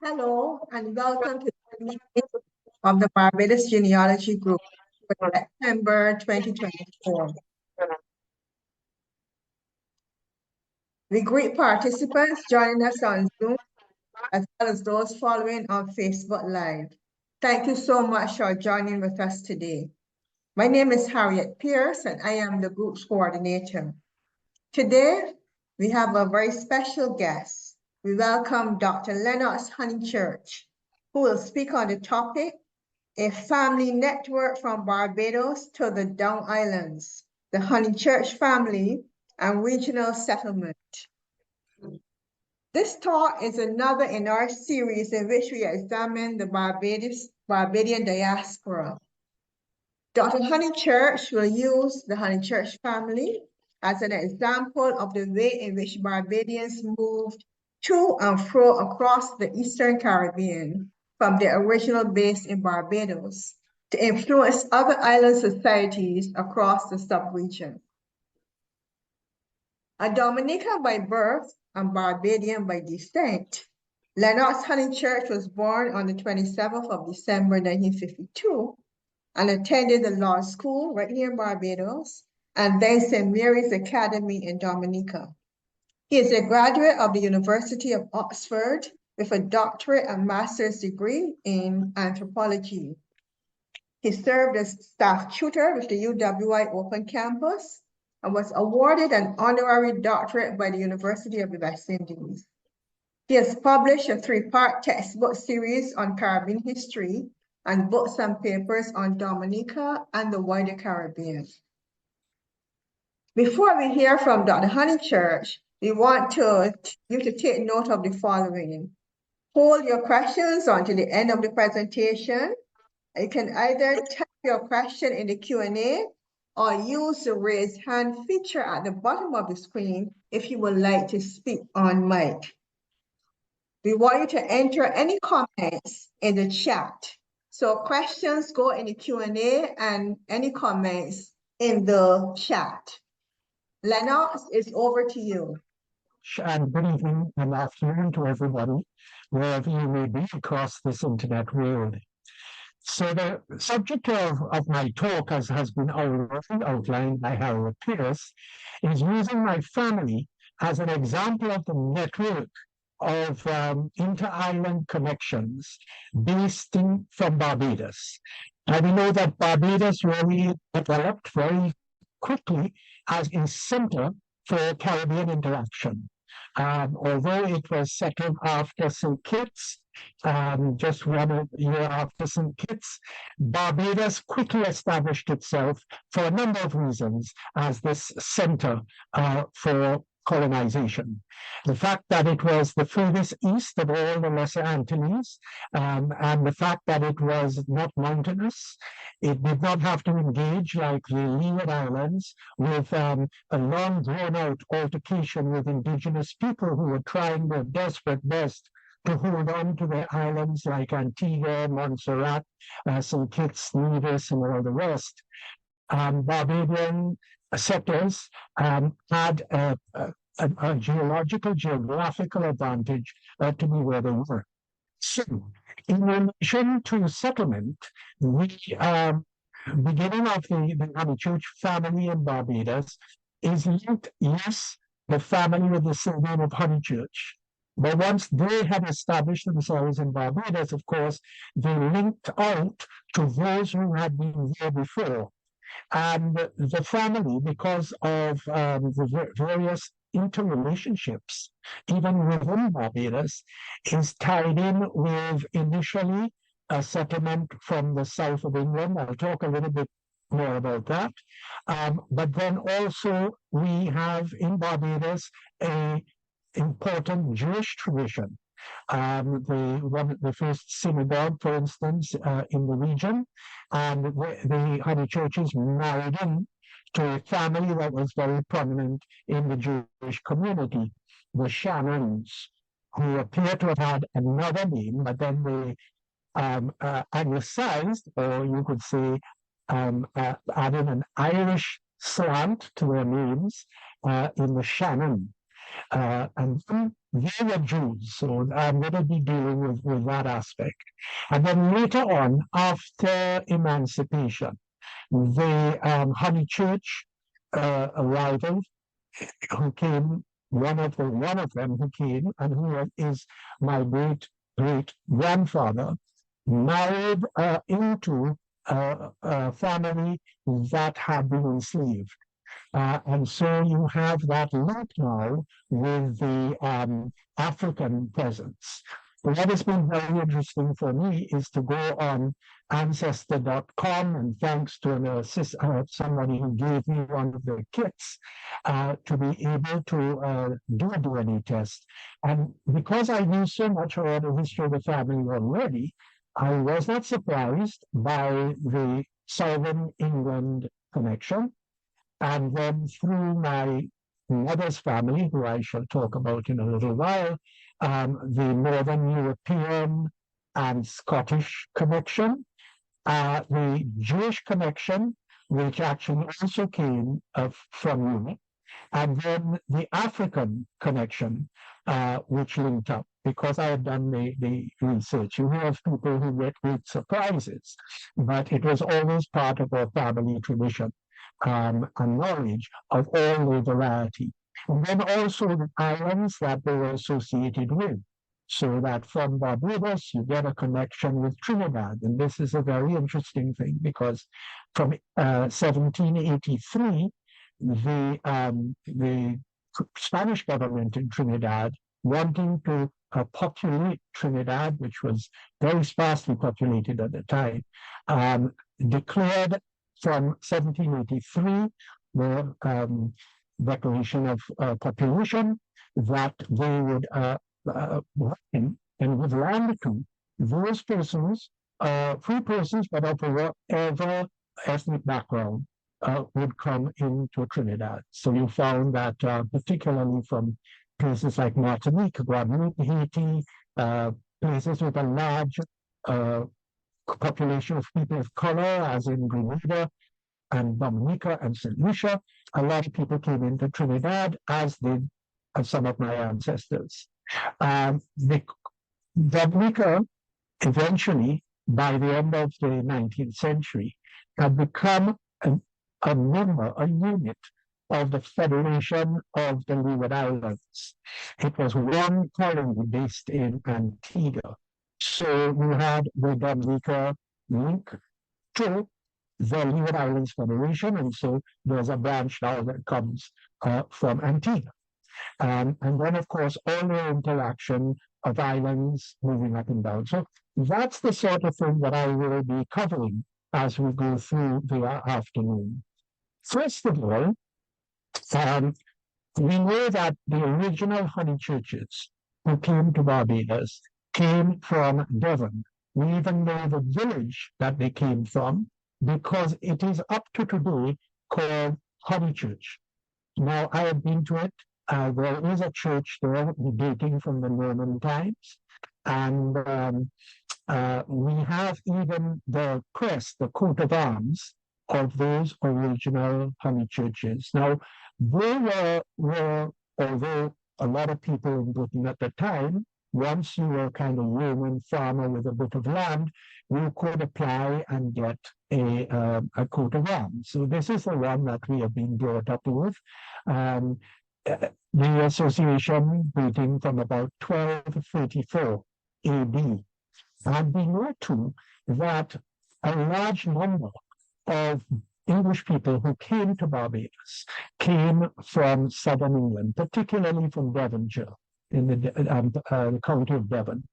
Hello and welcome to the meeting of the Barbados Genealogy Group for September 2024. We greet participants joining us on Zoom as well as those following on Facebook Live. Thank you so much for joining with us today. My name is Harriet Pierce and I am the group's coordinator. Today, we have a very special guest. We welcome Dr. Lennox Honychurch, who will speak on the topic, A Family Network from Barbados to the Down Islands, the Honychurch Family and Regional Settlement. This talk is another in our series in which we examine the Barbadian diaspora. Dr. Honychurch will use the Honychurch family as an example of the way in which Barbadians moved to and fro across the Eastern Caribbean from their original base in Barbados to influence other island societies across the subregion. A Dominican by birth and Barbadian by descent, Lennox Honychurch was born on the 27th of December 1952 and attended the law school right here in Barbados and then St. Mary's Academy in Dominica. He is a graduate of the University of Oxford with a doctorate and master's degree in anthropology. He served as staff tutor with the UWI Open Campus and was awarded an honorary doctorate by the University of the West Indies. He has published a 3-part textbook series on Caribbean history and books and papers on Dominica and the wider Caribbean. Before we hear from Dr. Honychurch, we want you to take note of the following. Hold your questions until the end of the presentation. You can either type your question in the Q&A or use the raise hand feature at the bottom of the screen if you would like to speak on mic. We want you to enter any comments in the chat. So questions go in the Q&A and any comments in the chat. Lennox, it's over to you. And good evening and afternoon to everybody, wherever you may be across this internet world. So the subject of my talk, as has been already outlined by Harold Pierce, is using my family as an example of the network of inter-island connections based from Barbados. And we know that Barbados really developed very quickly as a center for Caribbean interaction. Although it was settled after St. Kitts, just 1 year after St. Kitts, Barbados quickly established itself for a number of reasons as this center for colonization. The fact that it was the furthest east of all the Lesser Antilles, and the fact that it was not mountainous, it did not have to engage like the Leeward Islands with a long drawn-out altercation with indigenous people who were trying their desperate best to hold on to their islands like Antigua, Montserrat, St. Kitts, Nevis, and all the rest. Barbadian settlers had a geographical advantage to be where they were. So, in relation to settlement, the beginning of the Honychurch family in Barbados is linked, yes, the family with the surname of Honychurch. But once they had established themselves in Barbados, of course, they linked out to those who had been there before. And the family, because of the various interrelationships, even within Barbados, is tied in with initially a settlement from the south of England. I'll talk a little bit more about that. But then also we have in Barbados an important Jewish tradition. The first synagogue, for instance, in the region, and the Honychurches married in to a family that was very prominent in the Jewish community, the Shannons, who appear to have had another name, but then they anglicized, or you could say added an Irish slant to their names in the Shannon. And then they were Jews, so I'm going to be dealing with that aspect. And then later on, after emancipation, the Honychurch arrival, who came, one of them who came, and who is my great grandfather, married into a family that had been enslaved. And so you have that link now with the African presence. What has been very interesting for me is to go on ancestor.com, and thanks to somebody who gave me one of the kits to be able to do a DNA test. And because I knew so much about the history of the family already, I was not surprised by the Southern England connection. And then through my mother's family, who I shall talk about in a little while, the Northern European and Scottish connection, the Jewish connection, which actually also came from Europe, and then the African connection, which linked up, because I had done the research. You have people who get great surprises, but it was always part of our family tradition. And knowledge of all the variety. And then also the islands that they were associated with. So that from Barbados, you get a connection with Trinidad. And this is a very interesting thing, because from 1783, the Spanish government in Trinidad, wanting to populate Trinidad, which was very sparsely populated at the time, declared from 1783, the Declaration of Population, that they would and with land to those persons, free persons, but of whatever ethnic background, would come into Trinidad. So you found that particularly from places like Martinique, Guadeloupe, Haiti, places with a large population of people of color, as in Grenada and Dominica and St. Lucia, a lot of people came into Trinidad, as did some of my ancestors. The Dominica, eventually, by the end of the 19th century, had become a member, a unit of the Federation of the Leeward Islands. It was one colony based in Antigua. So you had the Dominica link to the Leeward Islands Federation, and so there's a branch now that comes from Antigua. And then, of course, all the interaction of islands moving up and down. So that's the sort of thing that I will be covering as we go through the afternoon. First of all, we know that the original Honychurches who came to Barbados came from Devon. We even know the village that they came from, because it is up to today called Honychurch. Now, I have been to it. There is a church there dating from the Norman times. And we have even the crest, the coat of arms of those original Honychurches. Now, they were, although a lot of people in Britain at the time, once you were kind of Roman farmer with a bit of land, you could apply and get a coat of arms. So this is the one that we have been brought up with. The association dating from about 1234 AD. And we know too that a large number of English people who came to Barbados came from southern England, particularly from Devonshire, in the county of Devon.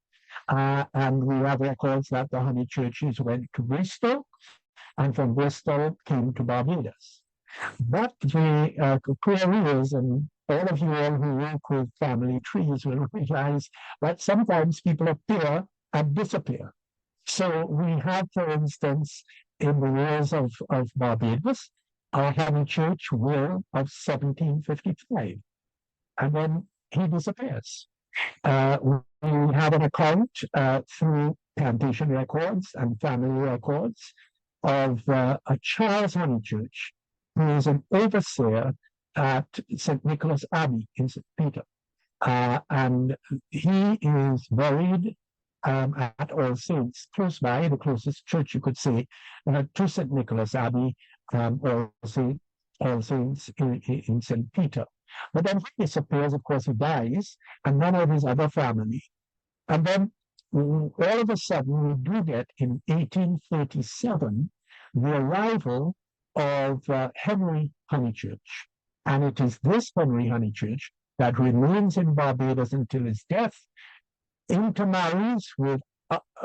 And we have records that the Honychurches went to Bristol, and from Bristol came to Barbados. But the query is, and all of you all who work with family trees will realize that sometimes people appear and disappear. So we have, for instance, in the wars of Barbados, our Honychurch will of 1755, and then he disappears. We have an account through plantation records and family records of a Charles Honychurch, who is an overseer at St. Nicholas Abbey in St. Peter. And he is buried at All Saints, close by, the closest church you could say, to St. Nicholas Abbey, All Saints in St. Peter. But then he disappears, of course, he dies, and none of his other family. And then all of a sudden, we do get in 1837 the arrival of Henry Honychurch. And it is this Henry Honychurch that remains in Barbados until his death, intermarries with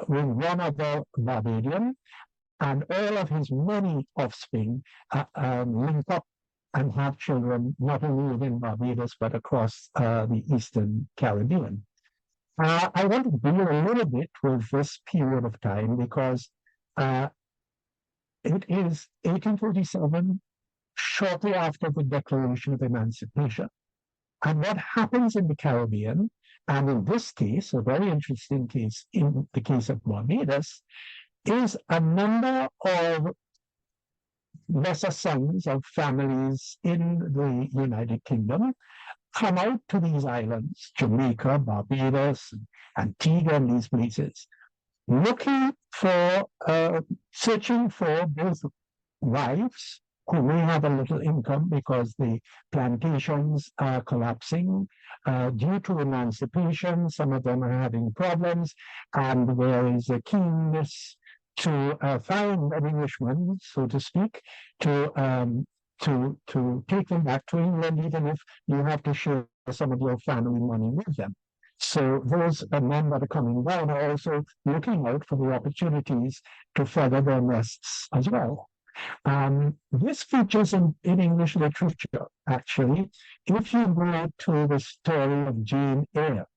one other Barbadian, and all of his many offspring link up and have children not only within Barbados but across the Eastern Caribbean. I want to deal a little bit with this period of time because it is 1847, shortly after the Declaration of Emancipation. And what happens in the Caribbean, and in this case, a very interesting case, in the case of Barbados, is a number of lesser sons of families in the United Kingdom come out to these islands, Jamaica, Barbados, Antigua, and these places, looking for, searching for both wives who may have a little income because the plantations are collapsing due to emancipation. Some of them are having problems, and there is a keenness to find an Englishman, so to speak, to take them back to England, even if you have to share some of your family money with them. So those men that are coming down are also looking out for the opportunities to feather their nests as well. This features in English literature, actually. If you go to the story of Jane Eyre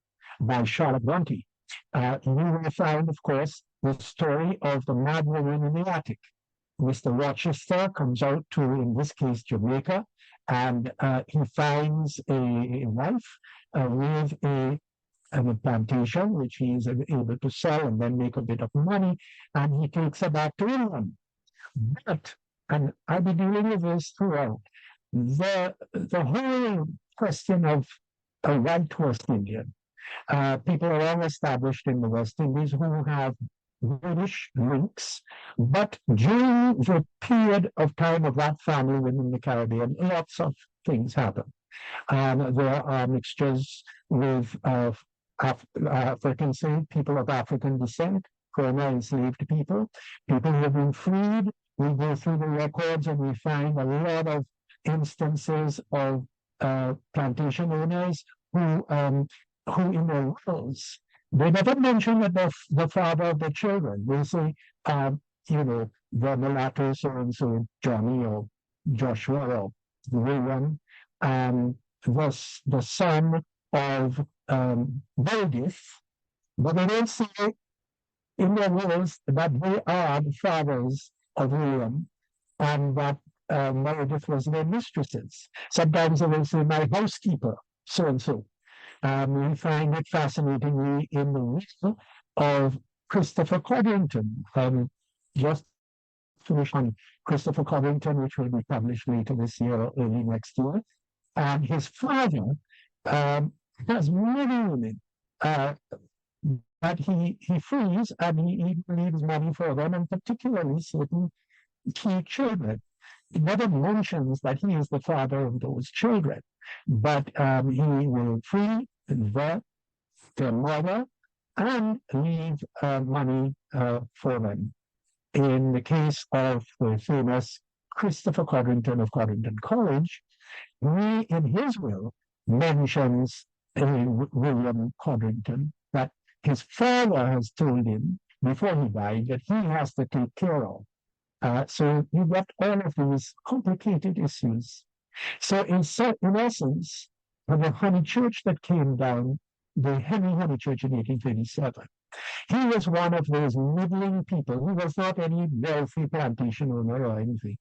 by Charlotte Bronte, you will find, of course, the story of the mad woman in the attic. Mr. Rochester comes out to, in this case, Jamaica, and he finds a wife with a plantation, which he is able to sell and then make a bit of money, and he takes her back to England. But, and I'll be dealing with this throughout, the whole question of a white West Indian, people are well established in the West Indies who have British links, but during the period of time of that family within the Caribbean, lots of things happen. There are mixtures with Africans, people of African descent, former enslaved people who have been freed. We go through the records and we find a lot of instances of plantation owners who in their wills, they never mention that they're the father of their children. They say, the mulatto so-and-so, Johnny or Joshua or William, was the son of Meredith, but they don't say in their wills that they are the fathers of William and that Meredith was their mistresses. Sometimes they will say, my housekeeper, so-and-so. We find it fascinatingly in the will of Christopher Codrington, just finished on Christopher Codrington, which will be published later this year or early next year. And his father has many women that he frees, and he leaves money for them, and particularly certain key children. He never mentions that he is the father of those children, but he will free their mother and leave money for them. In the case of the famous Christopher Codrington of Codrington College, he, in his will, mentions William Codrington that his father has told him before he died that he has to take care of. So you get all of these complicated issues. So in essence, when the Honychurch that came down, the Henry Honychurch in 1837, he was one of those middling people. He was not any wealthy plantation owner or anything.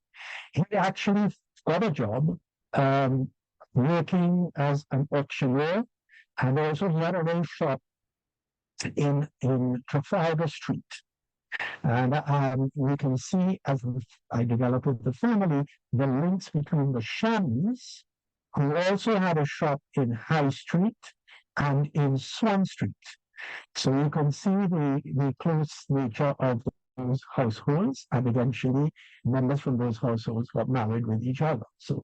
He actually got a job working as an auctioneer, and also he had a little shop in Trafalgar Street. And we can see, as I developed with the family, the links between the Shannons, who also had a shop in High Street, and in Swan Street. So you can see the close nature of those households, and eventually members from those households got married with each other. So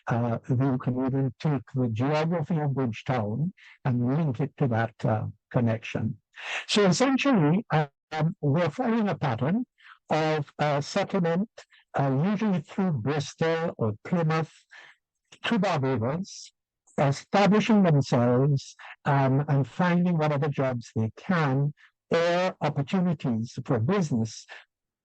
you can even take the geography of Bridgetown and link it to that connection. So essentially, we're following a pattern of settlement, usually through Bristol or Plymouth, to Barbados, establishing themselves and finding whatever jobs they can or opportunities for business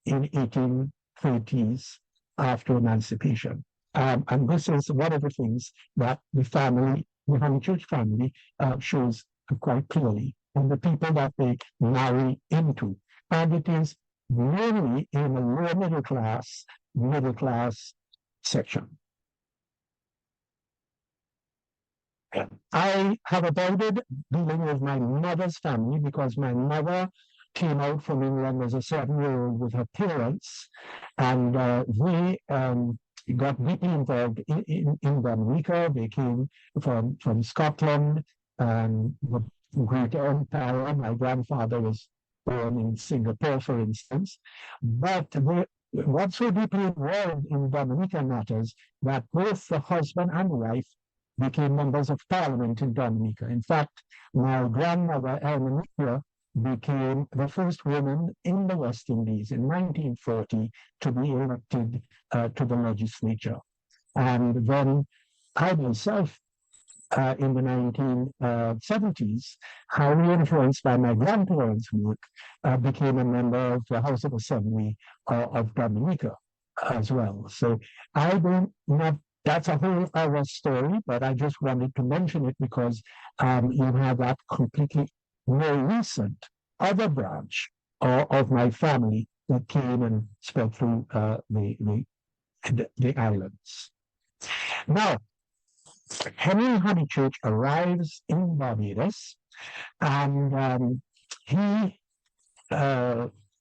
in 1830s after emancipation. And this is one of the things that the family, the Honychurch family, shows quite clearly in the people that they marry into. And it is mainly in the lower middle class section. I have avoided dealing with my mother's family because my mother came out from England as a 7-year-old with her parents, and they got deeply involved in Dominica. They came from Scotland, the great empire. My grandfather was born in Singapore, for instance. But they got so deeply involved in Dominican matters that both the husband and wife became members of parliament in Dominica. In fact, my grandmother, Elmina, became the first woman in the West Indies in 1940 to be elected to the legislature. And then I myself, in the 1970s, highly influenced by my grandparents' work, became a member of the House of Assembly of Dominica as well. So I don't know. That's a whole other story, but I just wanted to mention it because you have that completely more recent other branch of my family that came and spread through the islands. Now, Henry Honychurch arrives in Barbados, and he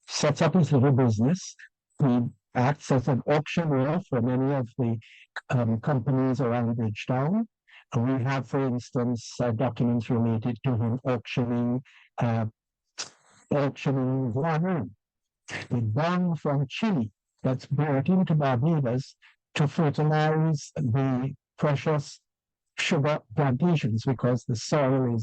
sets up his little business. He acts as an auctioneer for many of the companies around Bridgetown. We have, for instance, documents related to him auctioning guano, the bung from Chile that's brought into Barbados to fertilize the precious sugar plantations because the soil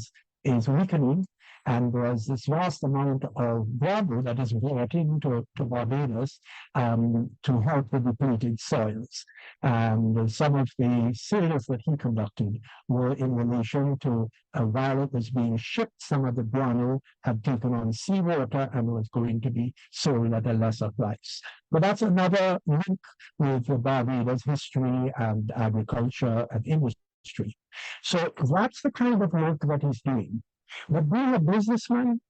is weakening, and there's this vast amount of guano that is brought into Barbados to help the depleted soils. And some of the sales that he conducted were in relation to while it was being shipped, some of the guano had taken on seawater and was going to be sold at a lesser price. But that's another link with the Barbados history and agriculture and industry. So that's the kind of work that he's doing. But being a businessman,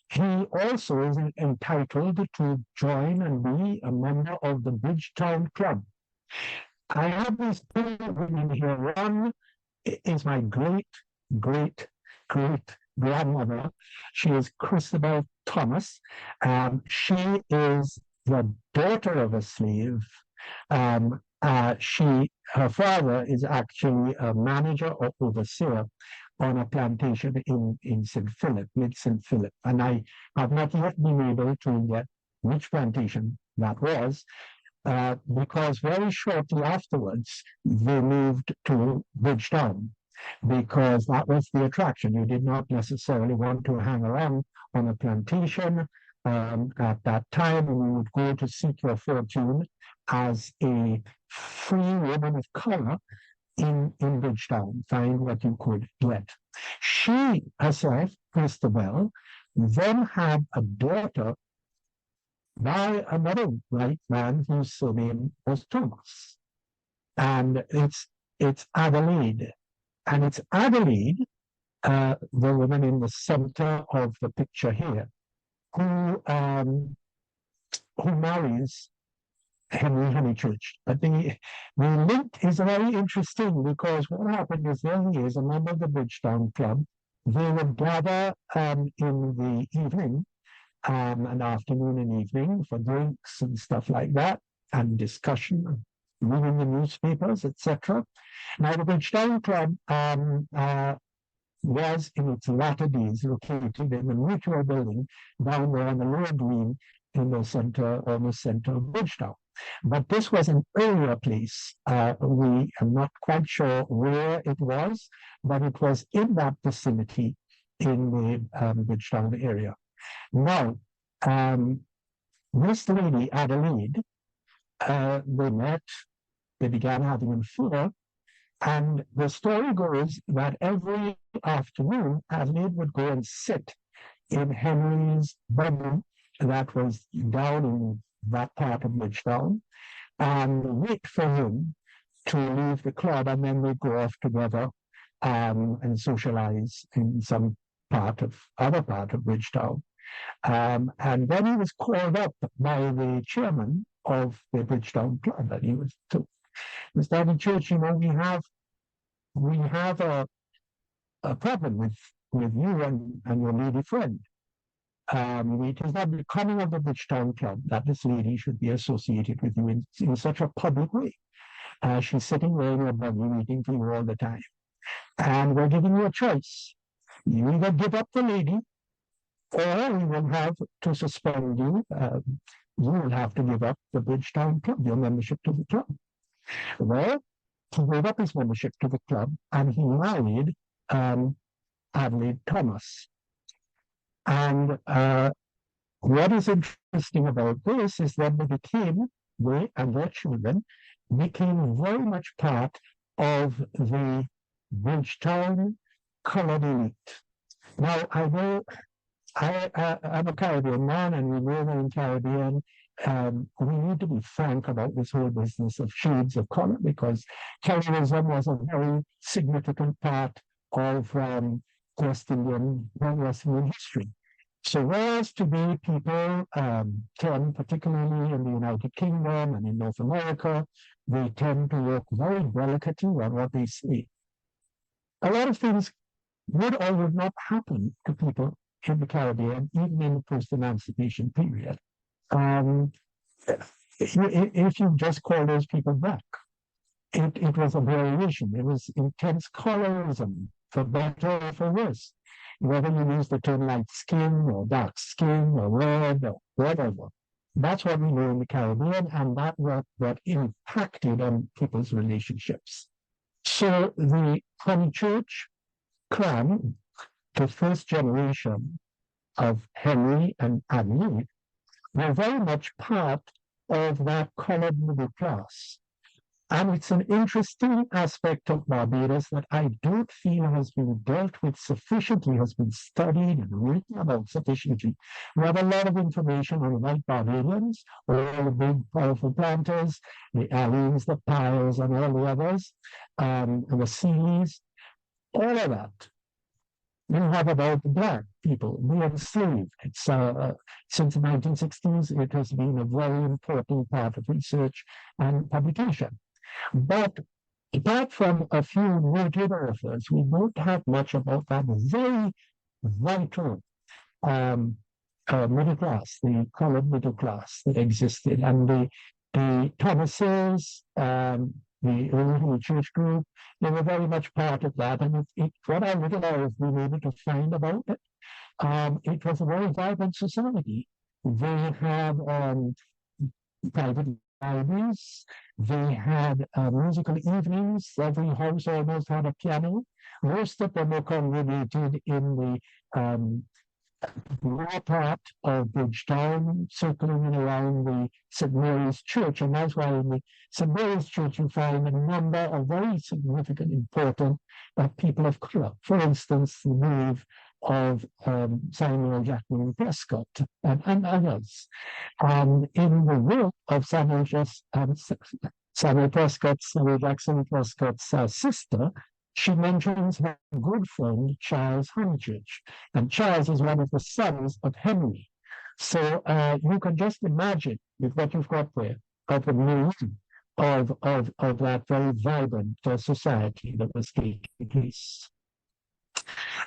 he also is entitled to join and be a member of the Bridgetown Club. I have these two women here. One is my great grandmother. She is Christabel Thomas. She is the daughter of a slave. Her father is actually a manager or overseer on a plantation in St. Philip, mid St. Philip. And I have not yet been able to get which plantation that was, because very shortly afterwards, they moved to Bridgetown, because that was the attraction. You did not necessarily want to hang around on a plantation at that time, and you would go to seek your fortune as a free woman of color in Bridgetown, find what you could get. She herself, Christabel, then had a daughter by another white man whose surname was Thomas. And it's Adelaide. And it's Adelaide, the woman in the center of the picture here, who marries Henry Honychurch. But the link is very interesting because what happened is there he is, a member of the Bridgetown Club. They would gather in the evening, an afternoon and evening for drinks and stuff like that, and discussion, reading the newspapers, etc. Now the Bridgetown Club was in its latter days located in the Mutual building down there on the lower green in the center, almost center of Bridgetown. But this was an earlier place. We are not quite sure where it was, but it was in that vicinity in the Bridgetown area. Now, this lady, Adelaide, they met, they began having an affair, and the story goes that every afternoon, Adelaide would go and sit in Henry's bedroom that was down in that part of Bridgetown and wait for him to leave the club, and then they'd go off together and socialize in some other part of Bridgetown. And then he was called up by the chairman of the Bridgetown Club, and he was to Mr. Honychurch, you know, we have a problem with you and your lady friend. It is not the coming of the Bridgetown Club that this lady should be associated with you in such a public way. She's sitting there in your buggy waiting for you all the time. And we're giving you a choice. You either give up the lady, or we will have to suspend you. You will have to give up the Bridgetown Club, your membership to the club. Well, he gave up his membership to the club, and he married Adelaide Thomas. And what is interesting about this is that they and their children became very much part of the Bridgetown colored elite. Now, I know I'm a Caribbean man, and we know that in Caribbean, we need to be frank about this whole business of shades of color, because colorism was a very significant part of West Indian history. So whereas today people tend, particularly in the United Kingdom and in North America, they tend to work very delicately on what they say. A lot of things would or would not happen to people in the Caribbean, even in the post-emancipation period. If you just call those people black, it was a variation. It was intense colorism, for better or for worse. Whether you use the term light skin or dark skin or red or whatever. That's what we know in the Caribbean, and that what impacted on people's relationships. So the Honychurch clan, the first generation of Henry and Adelaide, were very much part of that colored middle class. And it's an interesting aspect of Barbados that I don't feel has been dealt with sufficiently, has been studied and written about sufficiently. We have a lot of information on white Barbadians, all the big, powerful planters, the Alleens, the Piles, and all the others, and the Sealeys, all of that. You have about the black people, the enslaved. It's since the 1960s, it has been a very important part of research and publication. But apart from a few noted authors, we don't have much about that very vital middle class, the colored middle class that existed. And the Thomases, the early church group, they were very much part of that. And what I little I have been able to find about it, it was a very vibrant society. They had private libraries, they had musical evenings, every house almost had a piano. Most of them were congregated in the lower part of Bridgetown, circling around the St. Mary's Church, and that's why in the St. Mary's Church you find a number of very significant, important people of color. For instance, the grave of Samuel Jackson Prescott and others. In the work of Samuel Jackson Prescott's sister, she mentions her good friend, Charles Honychurch. And Charles is one of the sons of Henry. So you can just imagine with what you've got there, of the milieu of that very vibrant society that was taking place.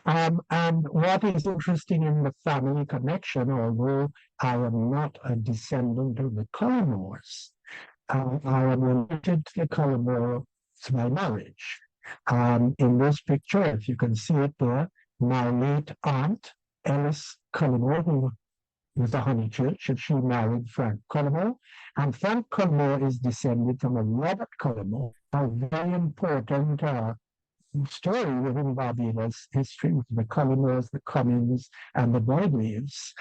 And what is interesting in the family connection, although I am not a descendant of the Cullimores, I am related to the Cullimores by marriage. In this picture, if you can see it there, my late aunt, Ellis Cullimore, who was a Honychurch, and she married Frank Cullimore. And Frank Cullimore is descended from a Robert Cullimore, a very important story within Barbados history, with the Cullimores, the Cummins, and the Barbadians.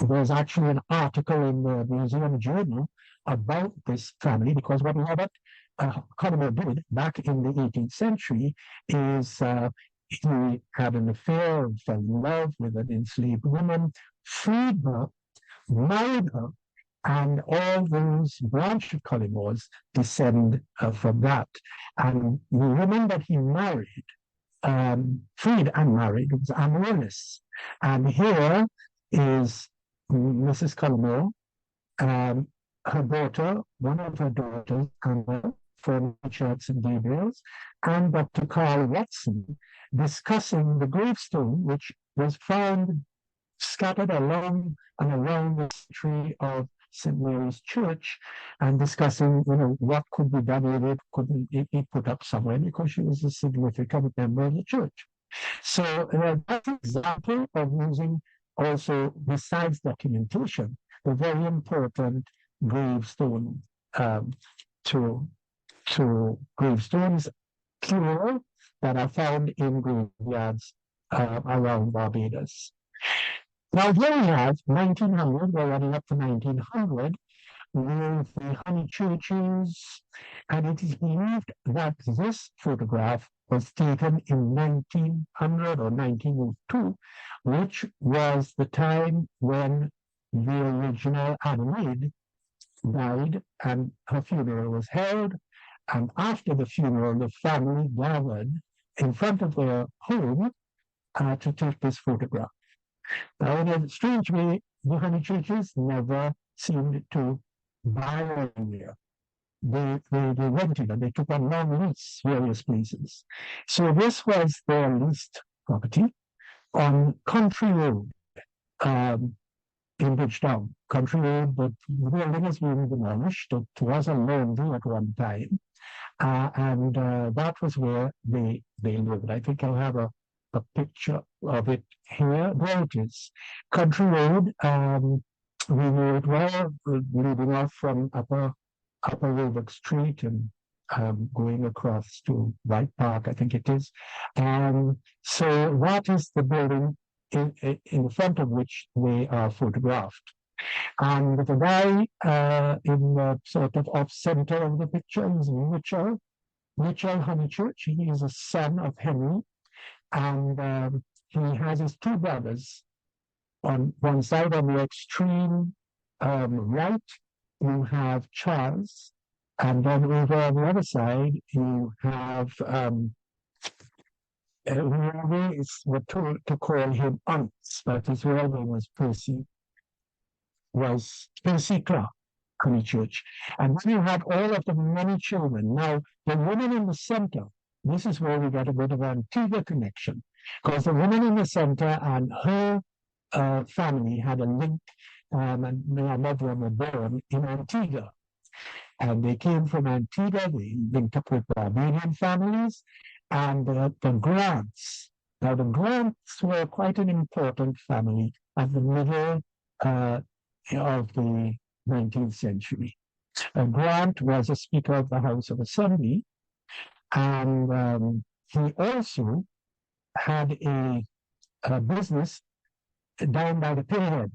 There's actually an article in the Museum Journal about this family, because what Robert Cullimore did back in the 18th century is he had an affair, fell in love with an enslaved woman, freed her, married her, and all those branch of Cullimores descend from that. And the woman that he married, freed and married, was Amaryllis. And here is Mrs. Cullimore, her daughter, one of her daughters, Anna, from Church St. Gabriel's, and Dr. Carl Watson, discussing the gravestone, which was found scattered along and around the tree of St. Mary's Church, and discussing, what could be done with it, could it be put up somewhere, because she was a significant member of the church. So that's an example of using also, besides documentation, the very important gravestone to gravestones, plural, that are found in graveyards around Barbados. Now here we have 1900, we're running up to 1900, with the Honychurches, and it is believed that this photograph was taken in 1900 or 1902, which was the time when the original Adelaide died and her funeral was held. And after the funeral, the family gathered in front of their home to take this photograph. Now, in a strange way, the Honychurches never seemed to buy anywhere. They rented and they took on long lease various places. So this was their leased property on Country Road in Bridgetown. Country Road, but the building has been demolished. It was a laundry at one time. And that was where they lived. I think I'll have a picture of it here. There it is. Country Road, we know it well, leading off from Upper Roebuck Street and going across to White Park, I think it is. So that is the building in front of which they are photographed. And the guy in the sort of off-center of the picture is Mitchell Honychurch. He is a son of Henry, and he has his two brothers. On one side, on the extreme right, you have Charles, and then over on the other side, you have we're told to call him Aunts, but his real name was Percy Clark Honychurch. And then you have all of the many children. Now, the woman in the center, this is where we get a bit of an Antigua connection, because the woman in the center and her family had a link, and their mother were born in Antigua. And they came from Antigua, they linked up with Barbadian families, and the Grants. Now, the Grants were quite an important family at the middle of the 19th century. Grant was a Speaker of the House of Assembly, and he also had a business down by the Pierhead.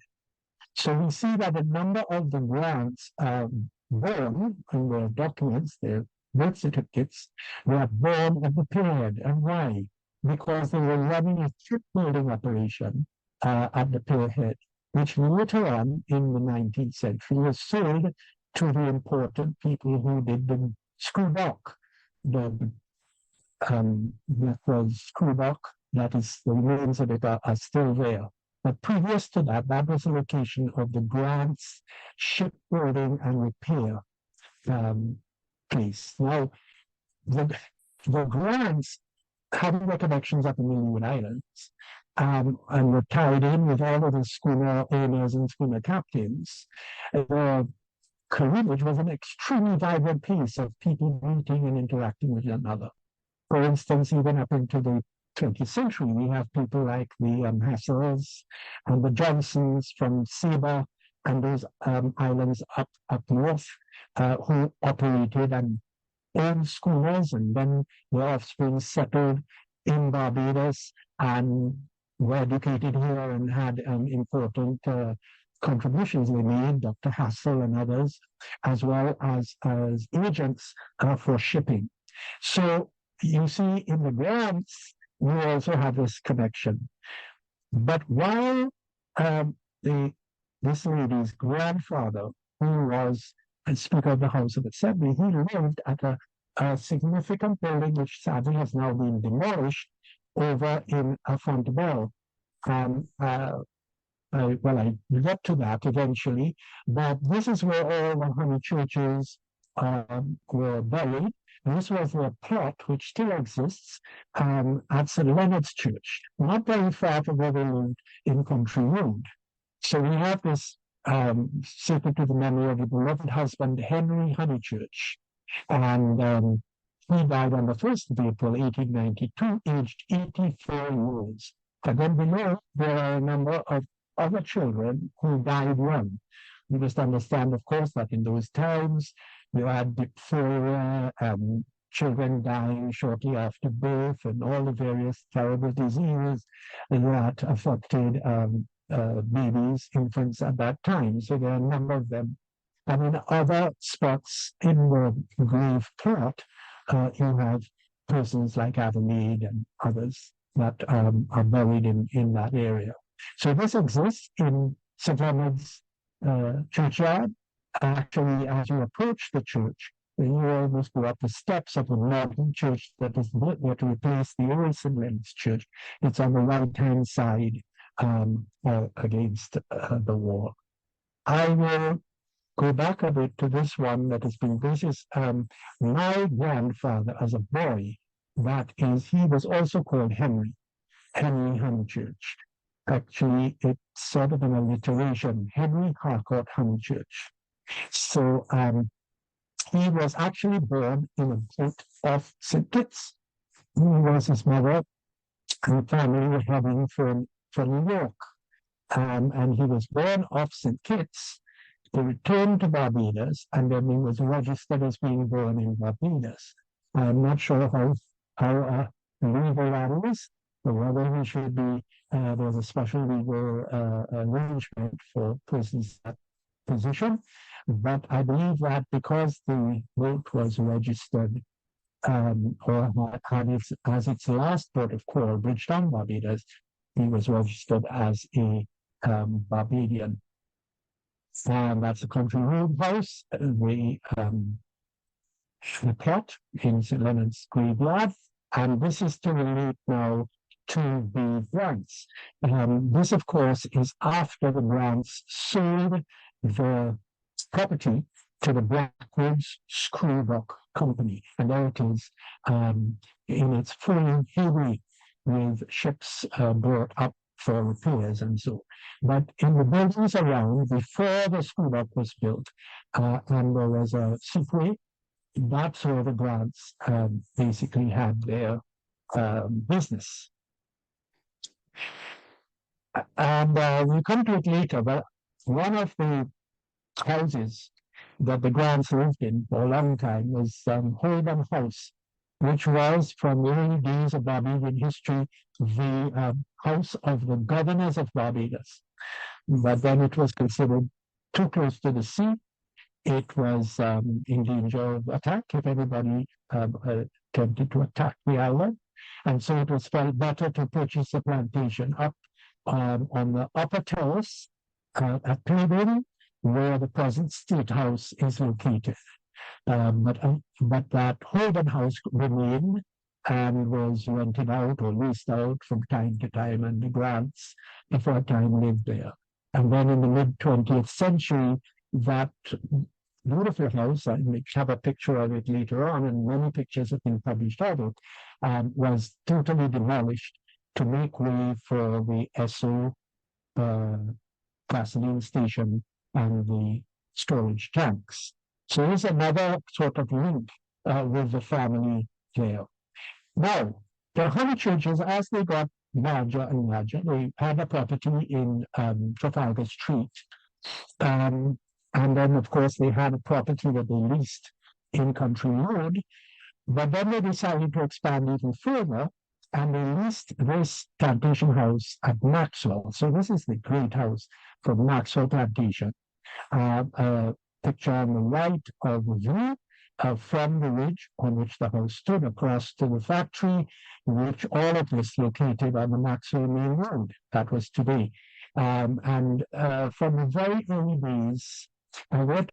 So we see that a number of the Grants born in their documents, their birth certificates, were born at the Pierhead. And why? Because they were running a shipbuilding operation at the Pierhead, which later on in the 19th century was sold to the important people who did the screw dock. That was screw dock, that is, the remains of it are still there. But previous to that, that was the location of the Grants shipbuilding and repair place. Now, the Grants had their connections up in the Leeward Islands, and were tied in with all of the schooner owners and schooner captains. Caribbean was an extremely vibrant place of people meeting and interacting with one another. for instance, even up into the 20th century, we have people like the Hassels and the Johnsons from Seba and those islands up north who operated and owned schooners, and then their offspring settled in Barbados and were educated here and had important contributions they made, Dr. Hassel and others, as well as agents for shipping. So you see, in the grants, we also have this connection. But while this lady's grandfather, who was Speaker of the House of Assembly, he lived at a significant building which sadly has now been demolished over in Fontebelle. Well, I get to that eventually, but this is where all the Honychurches were buried. And this was their plot, which still exists at St. Lennox Church, not very far from where they lived in Country Road. So we have this sacred to the memory of the beloved husband, Henry Honychurch. And he died on the 1st of April, 1892, aged 84 years. And then below, there are a number of other children who died young. You must understand, of course, that in those times, you had diphtheria, children dying shortly after birth, and all the various terrible diseases that affected babies, infants at that time. So there are a number of them. And in other spots in the grave plot, you have persons like Adelaide and others that are buried in that area. So this exists in St. Leonard's churchyard. Actually, as you approach the church, you almost go up the steps of the modern church that is built there to replace the old St. Leonard's church. It's on the right-hand side against the wall. I will go back a bit to this one that has been, this is my grandfather as a boy. That is, he was also called Henry Honychurch. Actually, it's sort of an alliteration, Henry Harcourt Honychurch. So he was actually born in a boat of St. Kitts. He was his mother and family were heading for New York. And he was born off St. Kitts. He returned to Barbados, and then he was registered as being born in Barbados. I'm not sure how legal that is, or whether he should be, there's a special legal arrangement for persons in that position. But I believe that because the boat was registered or had as its last port of call, Bridgetown, Barbados, he was registered as a Barbadian. And that's the Country Road House, the plot in St. Leonard's graveyard. And this is to relate now to the grants. This, of course, is after the grants sold the property to the Blackwoods Screwdock Company. And there it is in its full heyday with ships brought up for repairs and so. But in the buildings around, before the Screwdock was built, and there was a seaway, that's where the grants basically had their business. And we'll come to it later, but one of the houses that the grants lived in for a long time was Holden House, which was, from the early days of Barbadian history, the house of the governors of Barbados. But then it was considered too close to the sea. It was in danger of attack if anybody attempted to attack the island. And so it was felt better to purchase a plantation up on the upper terrace at Cleveland, where the present State House is located. But that Holden House remained and was rented out or leased out from time to time, and the grants for a time lived there. And then in the mid-20th century, that beautiful house, I may have a picture of it later on, and many pictures have been published of it, was totally demolished to make way for the Esso gasoline station and the storage tanks. So there's another sort of link with the family there. Now, the Honychurches, as they got larger and larger, they had a property in Trafalgar Street. And then, of course, they had a property that they leased in Country Road. But then they decided to expand even further, and they leased this plantation house at Maxwell. So this is the great house from Maxwell Plantation. A picture on the right of the view from the ridge on which the house stood across to the factory, which all of this located on the Maxwell Main Road. That was today. And from the very early days, we're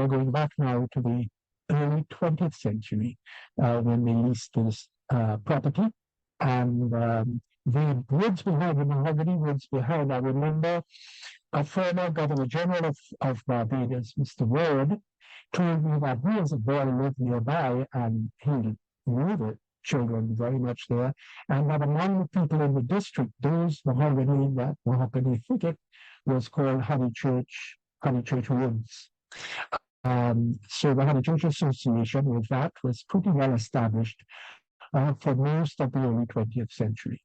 going back now to the early 20th century when they leased this property. And the woods behind, the mahogany woods behind, I remember a former Governor General of Barbados, Mr. Ward, told me that he as a boy lived nearby and he knew the children very much there, and that among the people in the district, those mahogany thicket was called Honychurch Woods. So the Honychurch Association with that was pretty well established for most of the early 20th century.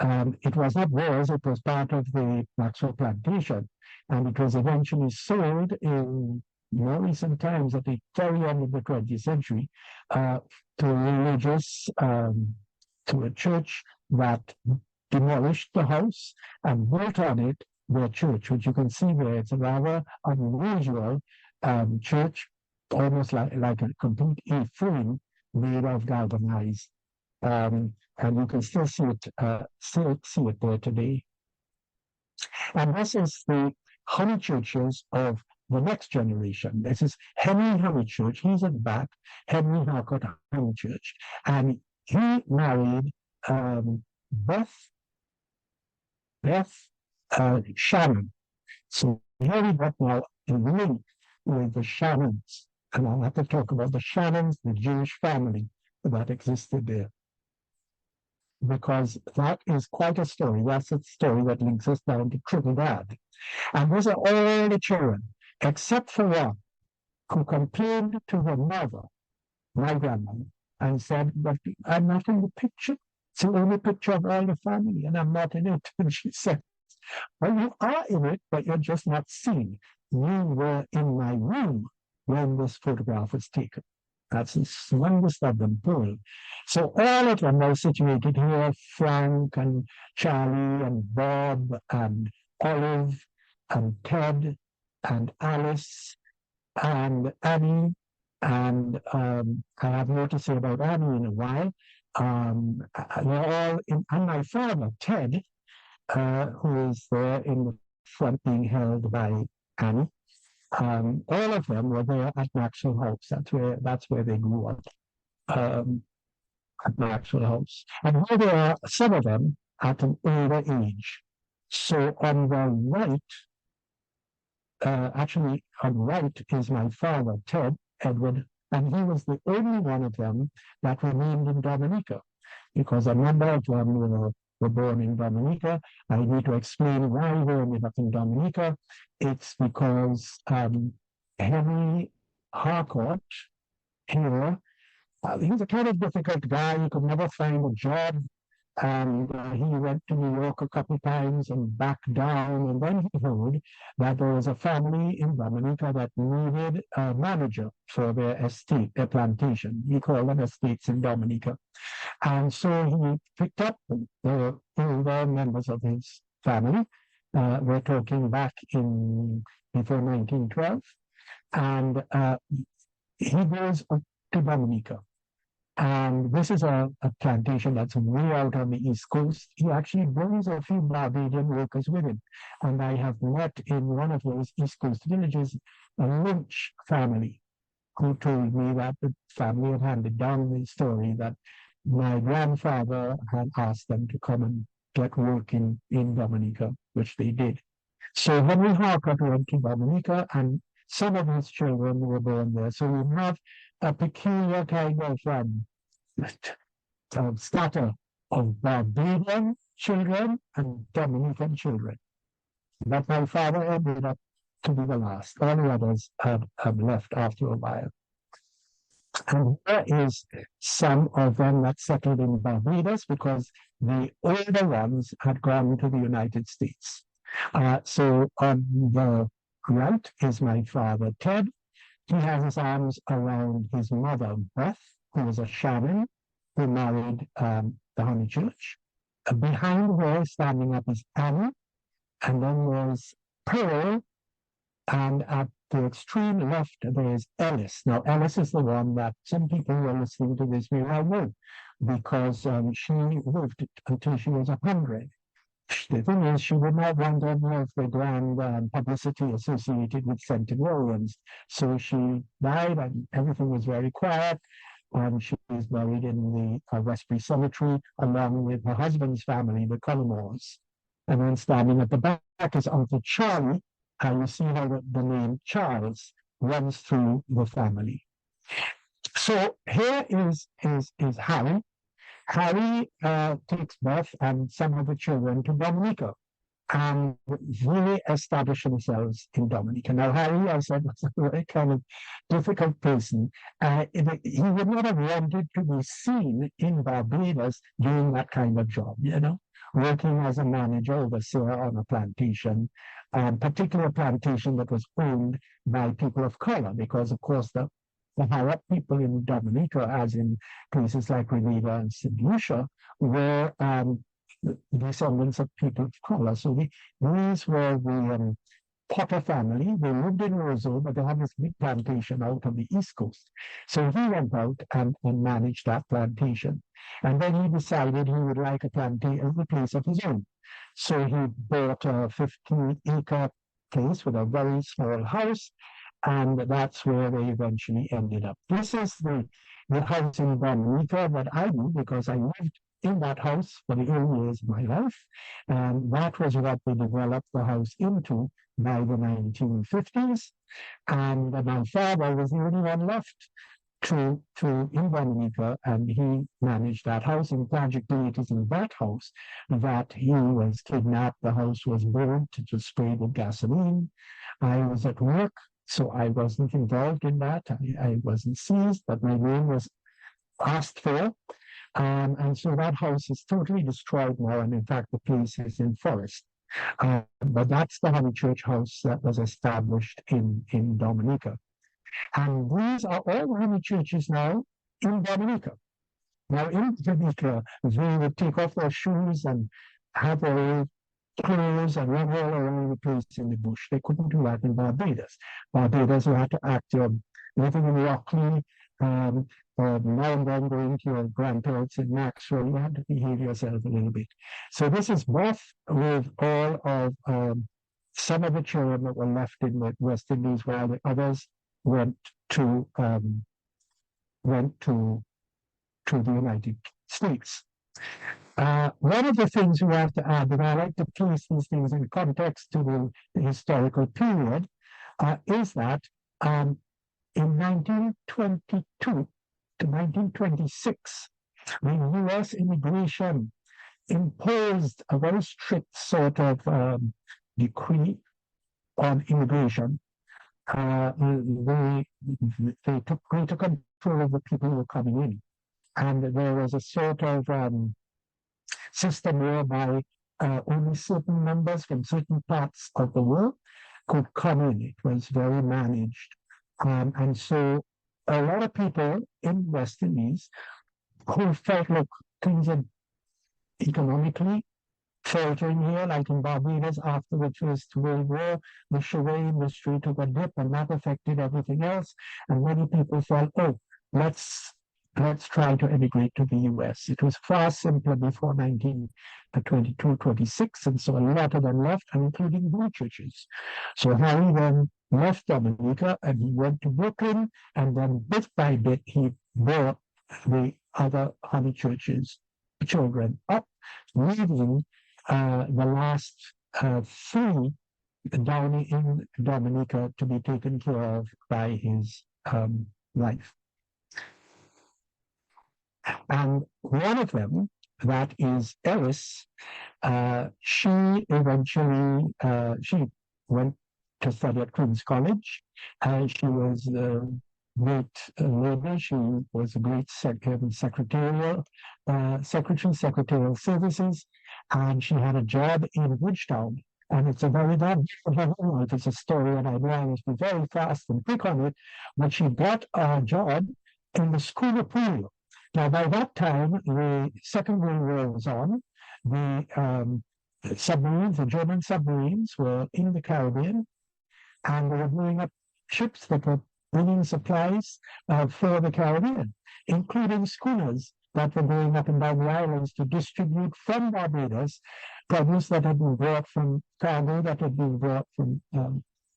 It was not theirs, it was part of the Maxwell Plantation, and it was eventually sold in more recent times at the very end of the 20th century to religious, to a church that demolished the house and built on it their church, which you can see there. It's a rather unusual church, almost like a complete A-frame made of galvanized. And you can still see it there today. And this is the Honychurches of the next generation. This is Henry Honychurch. He's at the back, Henry Harcourt Honychurch. And he married Beth Shannon. So here we got now in the link with the Shannons. And I'll have to talk about the Shannons, the Jewish family that existed there, because that is quite a story. That's a story that links us down to Trinidad. And those are all the children, except for one, who complained to her mother, my grandmother, and said, "But I'm not in the picture. It's the only picture of all the family, and I'm not in it." And she said, "Well, you are in it, but you're just not seen. You were in my room when this photograph was taken." That's the smallest of them pulled. So all of them are situated here, Frank and Charlie and Bob and Olive and Ted and Alice and Annie. And I have more to say about Annie in a while. They're all in, and my father, Ted, who is there in the front being held by Annie. All of them were there at Maxwell House. That's where they grew up, at Maxwell House. And here there are some of them at an older age. So on the right, actually on the right is my father, Ted Edward, and he was the only one of them that remained in Dominica, because a number of them were born in Dominica. I need to explain why they ended up in Dominica. It's because Henry Harcourt here, he was a kind of difficult guy. He could never find a job. And he went to New York a couple of times and back down. And then he heard that there was a family in Dominica that needed a manager for their estate, their plantation. He called them estates in Dominica. And so he picked up the older members of his family. We're talking back before 1912. And he goes up to Dominica. And this is a plantation that's way out on the East Coast. He actually brings a few Barbadian workers with him. And I have met in one of those East Coast villages a Lynch family who told me that the family had handed down the story that my grandfather had asked them to come and get working in Dominica, which they did. So Henry Harcourt went to Dominica, and some of his children were born there. So we have a peculiar kind of scatter of Barbadian children and Dominican children. But my father ended up to be the last. All the others have left after a while. And here is some of them that settled in Barbados because the older ones had gone to the United States. So on the right is my father, Ted. He has his arms around his mother, Beth, who was a Shannon, who married the Honychurch. Behind her, standing up, is Anna, and then there's Pearl, and at the extreme left, there is Ellis. Now, Ellis is the one that some people who are listening to this may well know, because she lived until she was 100. The thing is, she would not want any of the grand publicity associated with centenarians. So she died, and everything was very quiet. She is buried in the Westbury Cemetery, along with her husband's family, the Cullimores. And then standing at the back is Uncle Charlie. You see how the name Charles runs through the family. So here is Harry. Harry takes Beth and some of the children to Dominica and really establish themselves in Dominica. Now, Harry, I said, was a very kind of difficult person. He would not have wanted to be seen in Barbados doing that kind of job, working as a manager, overseer on a plantation, particularly a plantation that was owned by people of color, because, of course, the higher people in Dominica, as in places like Grenada and St. Lucia, were descendants of people of color. So these were the Potter family. They lived in Roseau, but they had this big plantation out on the East Coast. So he went out and managed that plantation. And then he decided he would like a place of his own. So he bought a 15-acre place with a very small house, and that's where they eventually ended up. This is the house in Dominica that I knew, because I lived in that house for the early years of my life, and that was what they developed the house into by the 1950s. And my father was the only one left in Dominica, and he managed that house. And tragically, it is in that house that he was kidnapped. The house was burned, it was sprayed with gasoline. I was at work, so I wasn't involved in that. I wasn't seized, but my name was asked for. And so that house is totally destroyed now, and in fact, the place is in forest. But that's the Honychurch house that was established in Dominica. And these are all Honychurches now in Dominica. Now, in Dominica, they would take off their shoes and have their clothes and run all around the place in the bush. They couldn't do that in Barbados. Barbados, you had to act, living in Rockland, now and then going to your grandparents in Maxwell, you had to behave yourself a little bit. So this is both with all of some of the children that were left in the West Indies, while the others went to the United States. One of the things we have to add, and I like to place these things in context to the historical period, is that in 1922 to 1926, the U.S. immigration imposed a very strict sort of decree on immigration. They took greater control of the people who were coming in. And there was a sort of system whereby only certain members from certain parts of the world could come in. It was very managed. And so a lot of people in West Indies who felt like things are economically faltering here, like in Barbados after the First World War, the sugar industry took a dip, and that affected everything else. And many people felt, oh, let's try to emigrate to the US. It was far simpler before 1922, 26, and so a lot of them left, including Honychurches. So Harry then left Dominica and he went to Brooklyn, and then bit by bit he brought the other Honychurches children up, leaving the last three down in Dominica to be taken care of by his wife. And one of them, that is Ellis, she eventually she went to study at Queen's College. She was great lady. She was a great secretarial services, and she had a job in Bridgetown. And it's a very bad it's a story, and I know I must be very fast and quick on it, but she got a job in the school of polio. Now, by that time, the Second World War was on. The German submarines were in the Caribbean, and they were blowing up ships that were bringing supplies for the Caribbean, including schooners that were going up and down the islands to distribute from Barbados produce that had been brought from cargo that had been brought from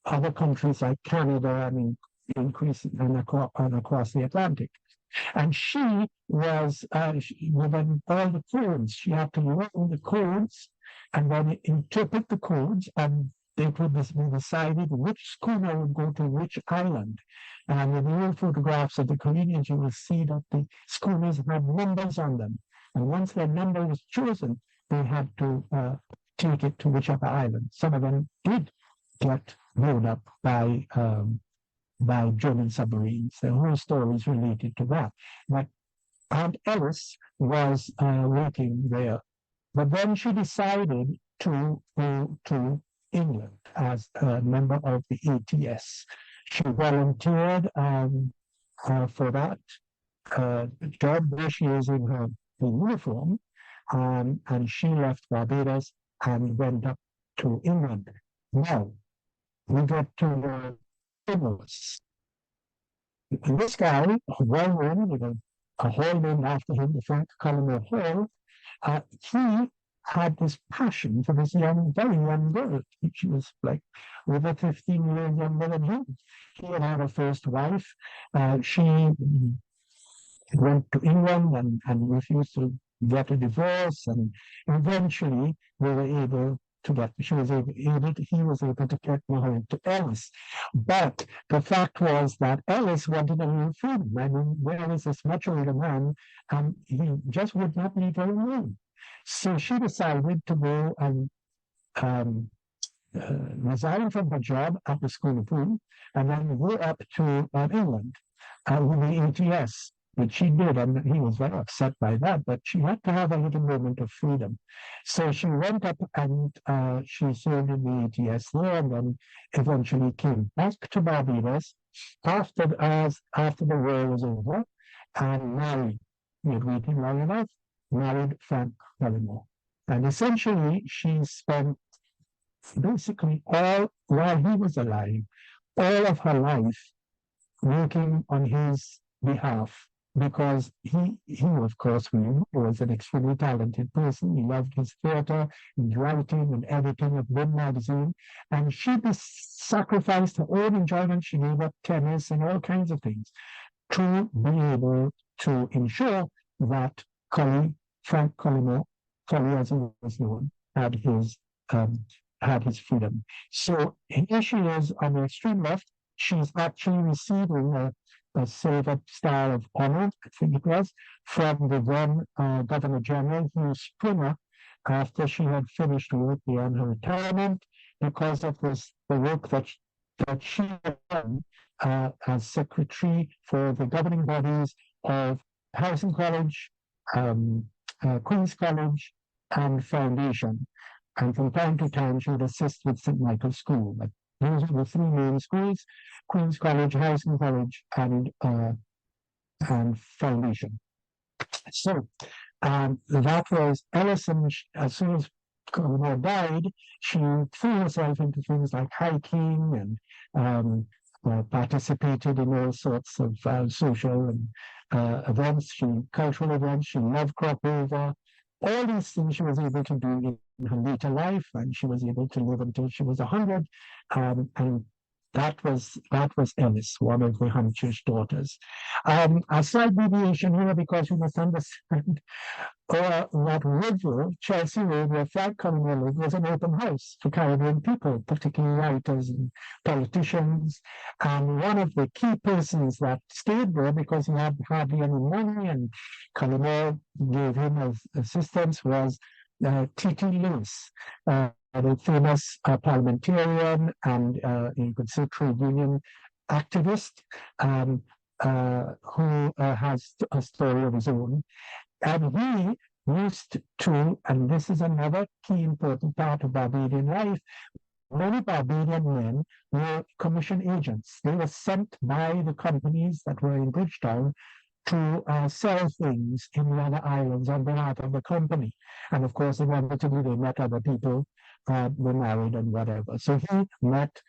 other countries like Canada and across the Atlantic. And she was given all the codes. She had to learn the codes and then interpret the codes, and it would be decided which schooner would go to which island. And in the old photographs of the Canadians, you will see that the schooners had numbers on them. And once their number was chosen, they had to take it to whichever island. Some of them did get blown up by German submarines. The whole story is related to that. But Aunt Ellis was working there. But then she decided to go to England as a member of the ATS. She volunteered for that job where she is in her uniform, and she left Barbados and went up to England. Now, we get to Barbados. This guy, well-known with a hall named after him, the Frank Cullinan Hall, he had this passion for this very young girl. She was like over 15 years younger than him. He had had a first wife. She went to England and refused to get a divorce, and eventually they were able to get, he was able to get married to Ellis. But the fact was that Ellis wanted a new freedom. I mean, where is this much older man? And he just would not leave her alone. So she decided to go and resign from her job at the School of Pool and then go up to England with the ATS, which she did, and he was very upset by that, but she had to have a little moment of freedom. So she went up and she served in the ATS there, and then eventually came back to Barbados after the war was over, and married. He had waited long enough, married Frank Cullinan. And essentially, she spent basically while he was alive, all of her life working on his behalf, because he of course, was an extremely talented person. He loved his theater, his writing and editing of Boom magazine, and she sacrificed her own enjoyment. She gave up tennis and all kinds of things to be able to ensure that Frank Cullinan, as he was known, had his freedom. So here she is on the extreme left. She's actually receiving a Silver Star of Honor, I think it was, from the then Governor General, Hugh Springer, after she had finished work beyond her retirement, because of the work that she had done as secretary for the governing bodies of Harrison College, Queen's College, and Foundation. And from time to time, she would assist with St. Michael's School. But those were the three main schools: Queen's College, Harrison College, and Foundation. So that was Ellison. As soon as Cullinan died, she threw herself into things like hiking and participated in all sorts of social and events, cultural events. She loved crop over. All these things she was able to do in her later life, and she was able to live until she was 100. And that was Ellis, one of the Honychurch daughters. A slight deviation here, because you must understand that Woodville, Chelsea Road, where Frank Cullinan lived, was an open house for Caribbean people, particularly writers and politicians. And one of the key persons that stayed there, because he had hardly any money and Cullinan gave him assistance, was T.T. Lewis, the famous parliamentarian and you could say trade union activist. who has a story of his own. And he used to, and this is another key important part of Barbadian life, many Barbadian men were commission agents. They were sent by the companies that were in Bridgetown to sell things in the other islands on behalf of the company. And of course, inevitably, they met other people, were married and whatever. So he met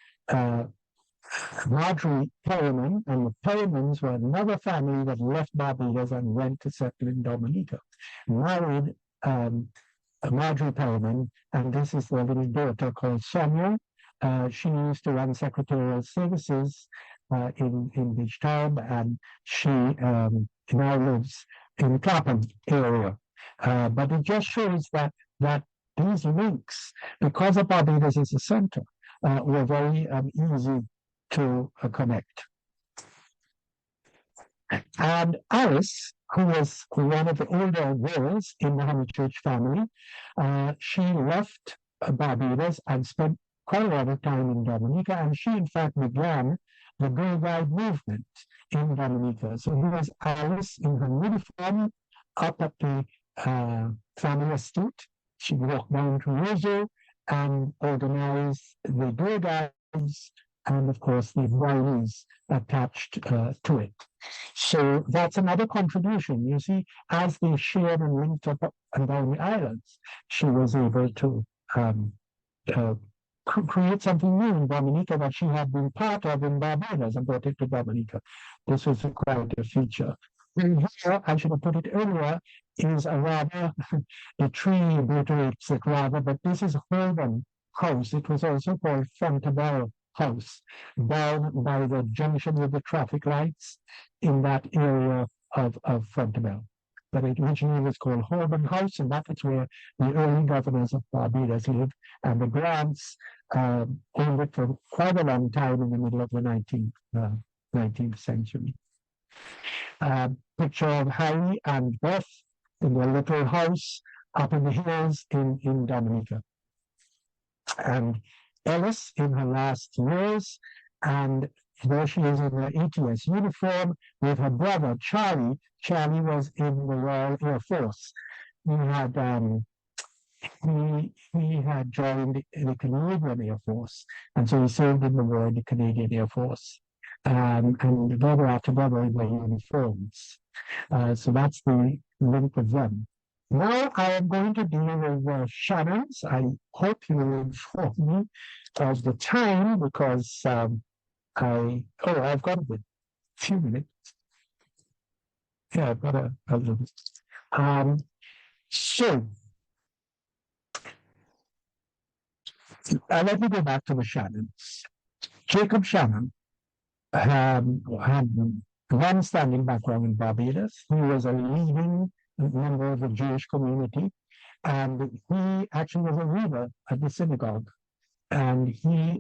Marjorie Perriman, and the Perrimans were another family that left Barbados and went to settle in Dominica. Married Marjorie Perriman, and this is their little daughter called Sonia. She used to run secretarial services in Bridgetown, and she now lives in the Clapham area. But it just shows that these links, because of Barbados as a center, were very easy to connect. And Alice, who was one of the older girls in the Honychurch family, she left Barbados and spent quite a lot of time in Dominica, and she in fact began the Girl Guide movement in Dominica. So here's Alice in her uniform up at the family estate. She walked down to Roseau and organized the Girl Guides and of course the wineries attached to it. So that's another contribution. You see, as they shared and linked up and down the islands, she was able to create something new in Dominica that she had been part of in Barbados and brought it to Dominica. This was quite a feature. And here, I should have put it earlier, is a rather, the tree obliterates it rather, but this is Holborn House. It was also called Fontabelle House, down by the junction with the traffic lights in that area of Fontabelle. But it originally was called Holborn House, and that is where the early governors of Barbados lived, and the Grants owned it for quite a long time in the middle of the 19th century. Picture of Harry and Beth in their little house up in the hills in Dominica. And Ellis in her last years, and there she is in her ATS uniform with her brother Charlie. Charlie was in the Royal Air Force. He had joined the Canadian Air Force, and so he served in the war in the Canadian Air Force. And together after together in their uniforms. So that's the link with them. Now I am going to deal with Shannon's. I hope you will inform me of the time because I've got a few minutes. Yeah, I've got a little bit. So let me go back to the Shannons. Jacob Shannon had long-standing background in Barbados. He was a leading member of the Jewish community, and he actually was a reader at the synagogue. And he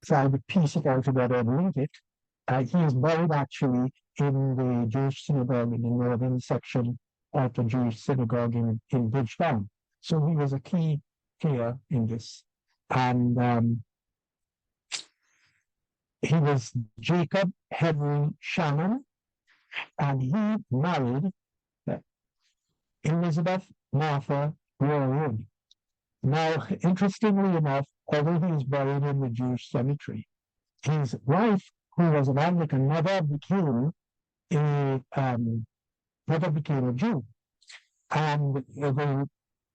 tried to piece it all together and link it. He is buried actually in the Jewish synagogue in the northern section of the Jewish synagogue in Bridgetown. So he was a key player in this. And he was Jacob Henry Shannon, and he married Elizabeth Martha Wood. Now, interestingly enough, although he is buried in the Jewish cemetery, his wife, who was an Anglican, never became a Jew. And they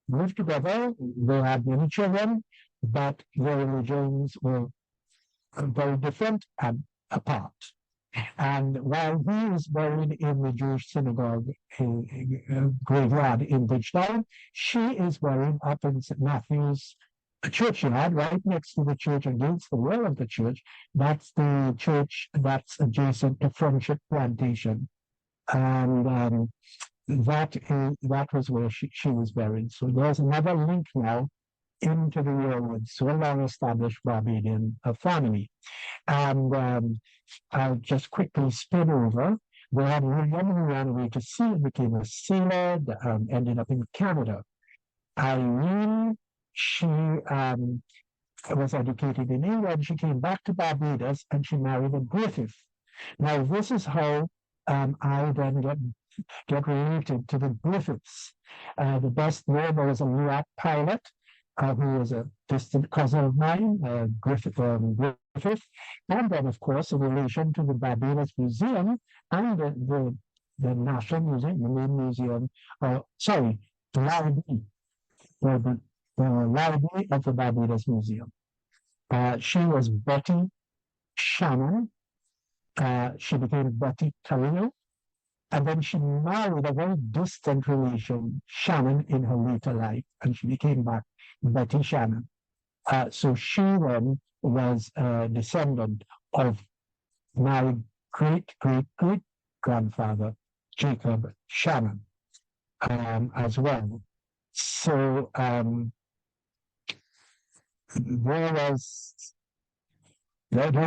lived together, they had many children, but their religions were very different and apart. And while he was buried in the Jewish synagogue graveyard in Bridgetown, she is buried up in St. Matthew's churchyard, right next to the church, against the wall of the church. That's the church that's adjacent to Friendship Plantation. And that was where she was buried. So there's another link now into the Yearwood, so long established Barbadian family. And I'll just quickly spin over. They had William who ran away to sea, became a sailor, ended up in Canada. Irene, she was educated in England. She came back to Barbados and she married a Griffith. Now, this is how I then get related to the Griffiths. The best known was a Murat pilot who was a distant cousin of mine, Griffith. And then, of course, in relation to the Barbados Museum and the National Museum, the main museum, sorry, the library, the library of the Barbados Museum. She was Betty Shannon. She became Betty Carrillo. And then she married a very distant relation, Shannon, in her later life, and she became back Betty Shannon. So she then was a descendant of my great-great-great-grandfather, Jacob Shannon, as well. So there were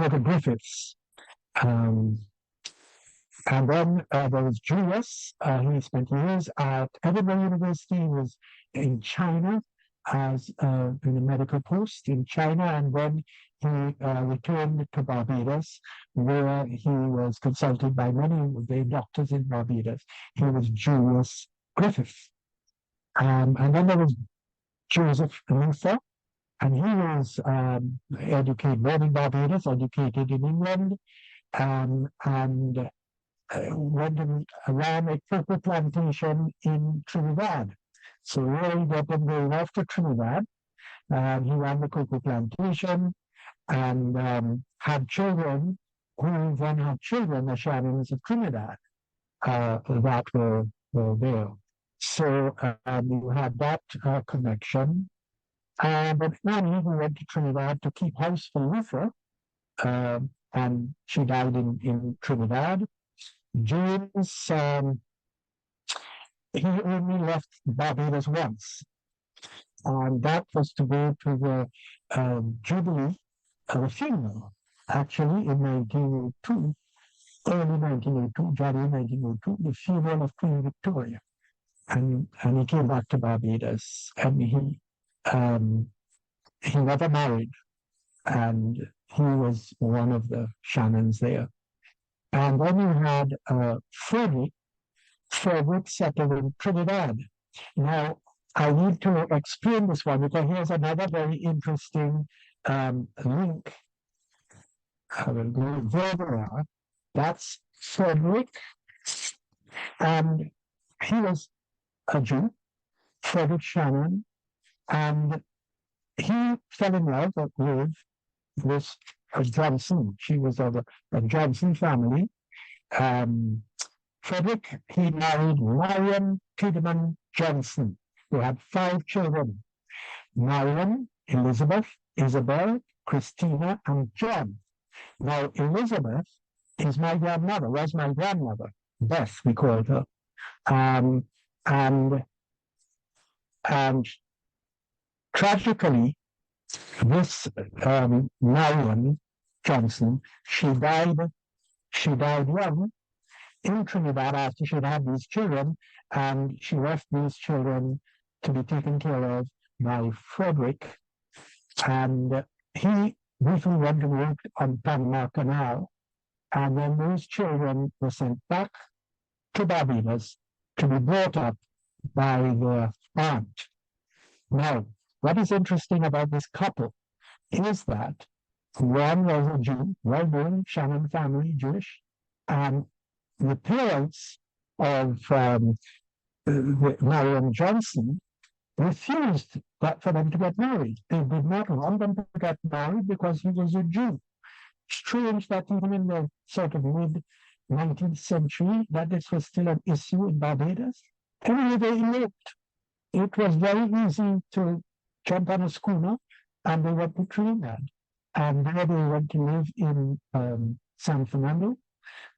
the Griffiths. And then there was Julius. He spent years at Edinburgh University. He was in China as in a medical post in China, and then he returned to Barbados, where he was consulted by many of the doctors in Barbados. He was Julius Griffith. And then there was Joseph Luther, and he was educated, born in Barbados, educated in England, and went and ran a cocoa plantation in Trinidad. So really got them going off to Trinidad. He ran the cocoa plantation and had children who then had children, the Shannons of Trinidad, that were there. So you had that connection. But Annie, who went to Trinidad to keep house for Luther, and she died in Trinidad. James, he only left Barbados once, and that was to go to the Jubilee, the funeral, actually in 1902, early 1902, January 1902, the funeral of Queen Victoria. And he came back to Barbados, and he never married, and he was one of the Shannons there. And then you had Frederick settled in Trinidad. Now, I need to explain this one because here's another very interesting link. There they are. That's Frederick, and he was a Jew, Frederick Shannon, and he fell in love with this Johnson. She was of a Johnson family. Frederick, he married Marion Tiedemann Johnson, who had 5 children: Marion, Elizabeth, Isabel, Christina, and John. Now, Elizabeth is my grandmother, was my grandmother. Beth, we called her. And tragically, this Marion Johnson, she died young in Trinidad after she'd had these children, and she left these children to be taken care of by Frederick, and he briefly went to work on Panama Canal, and then those children were sent back to Barbados to be brought up by their aunt. Now, what is interesting about this couple is that one was a Jew, well-born Shannon family, Jewish, and the parents of Marion Johnson refused for them to get married. They did not want them to get married because he was a Jew. Strange that even in the sort of mid-19th century, that this was still an issue in Barbados. Anyway, they eloped. It was very easy to jump on a schooner, and they went to Trinidad. And there they went to live in San Fernando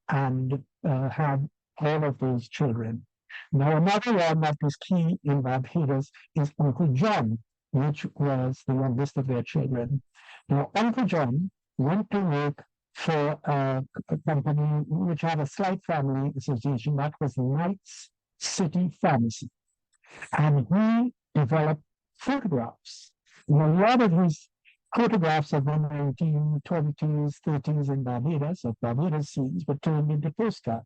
and had all of those children. Now, another one that was key in Barbados is Uncle John, which was the youngest of their children. Now, Uncle John went to work for a company which had a slight family association. That was Knights City Pharmacy. And he developed photographs. And a lot of his photographs of the 1920s, 30s in Barbados, of Barbados scenes, were turned into postcards.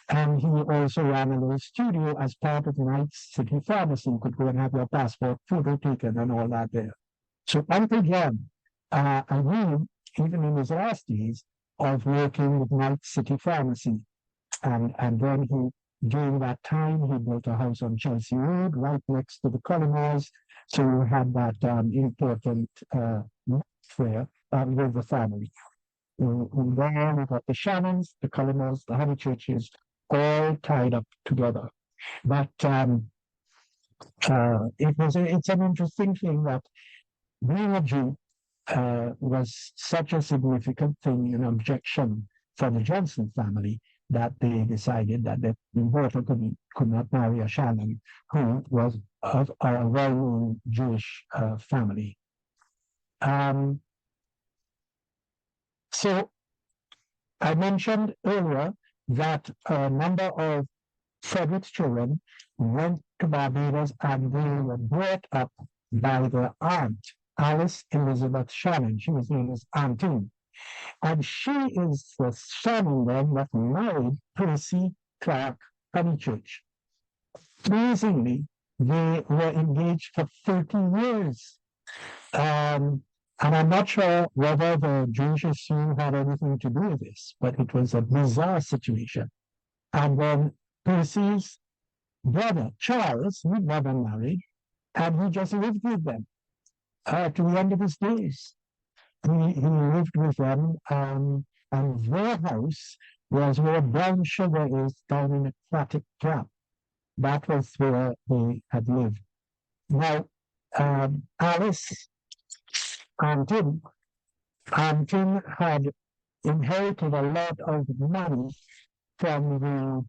And he also ran a little studio as part of Night City Pharmacy. You could go and have your passport photo taken and all that there. So Uncle John, I knew, even in his last days, of working with Night City Pharmacy. And then during that time, he built a house on Chelsea Road, right next to the Cullimores. So we had that important fair with the family. And then we got the Shannons, the Cullimores, the Honychurches, all tied up together. But it's an interesting thing that being a Jew was such a significant thing, an objection for the Johnson family, that they decided that the daughter could not marry a Shannon who was of a well-known Jewish family. So I mentioned earlier that a number of Frederick's children went to Barbados and they were brought up by their aunt, Alice Elizabeth Shannon. She was known as Auntie. And she is the Shannon then that married Percy Clark Honychurch. Amazingly, they were engaged for 30 years. And I'm not sure whether the Jewish issue had anything to do with this, but it was a bizarre situation. And then Percy's brother, Charles, he never married, and he just lived with them to the end of his days. He lived with them, and their house was where Brown Sugar is down in Aquatic Gap. That was where they had lived. Now, Alice and Tim had inherited a lot of money from the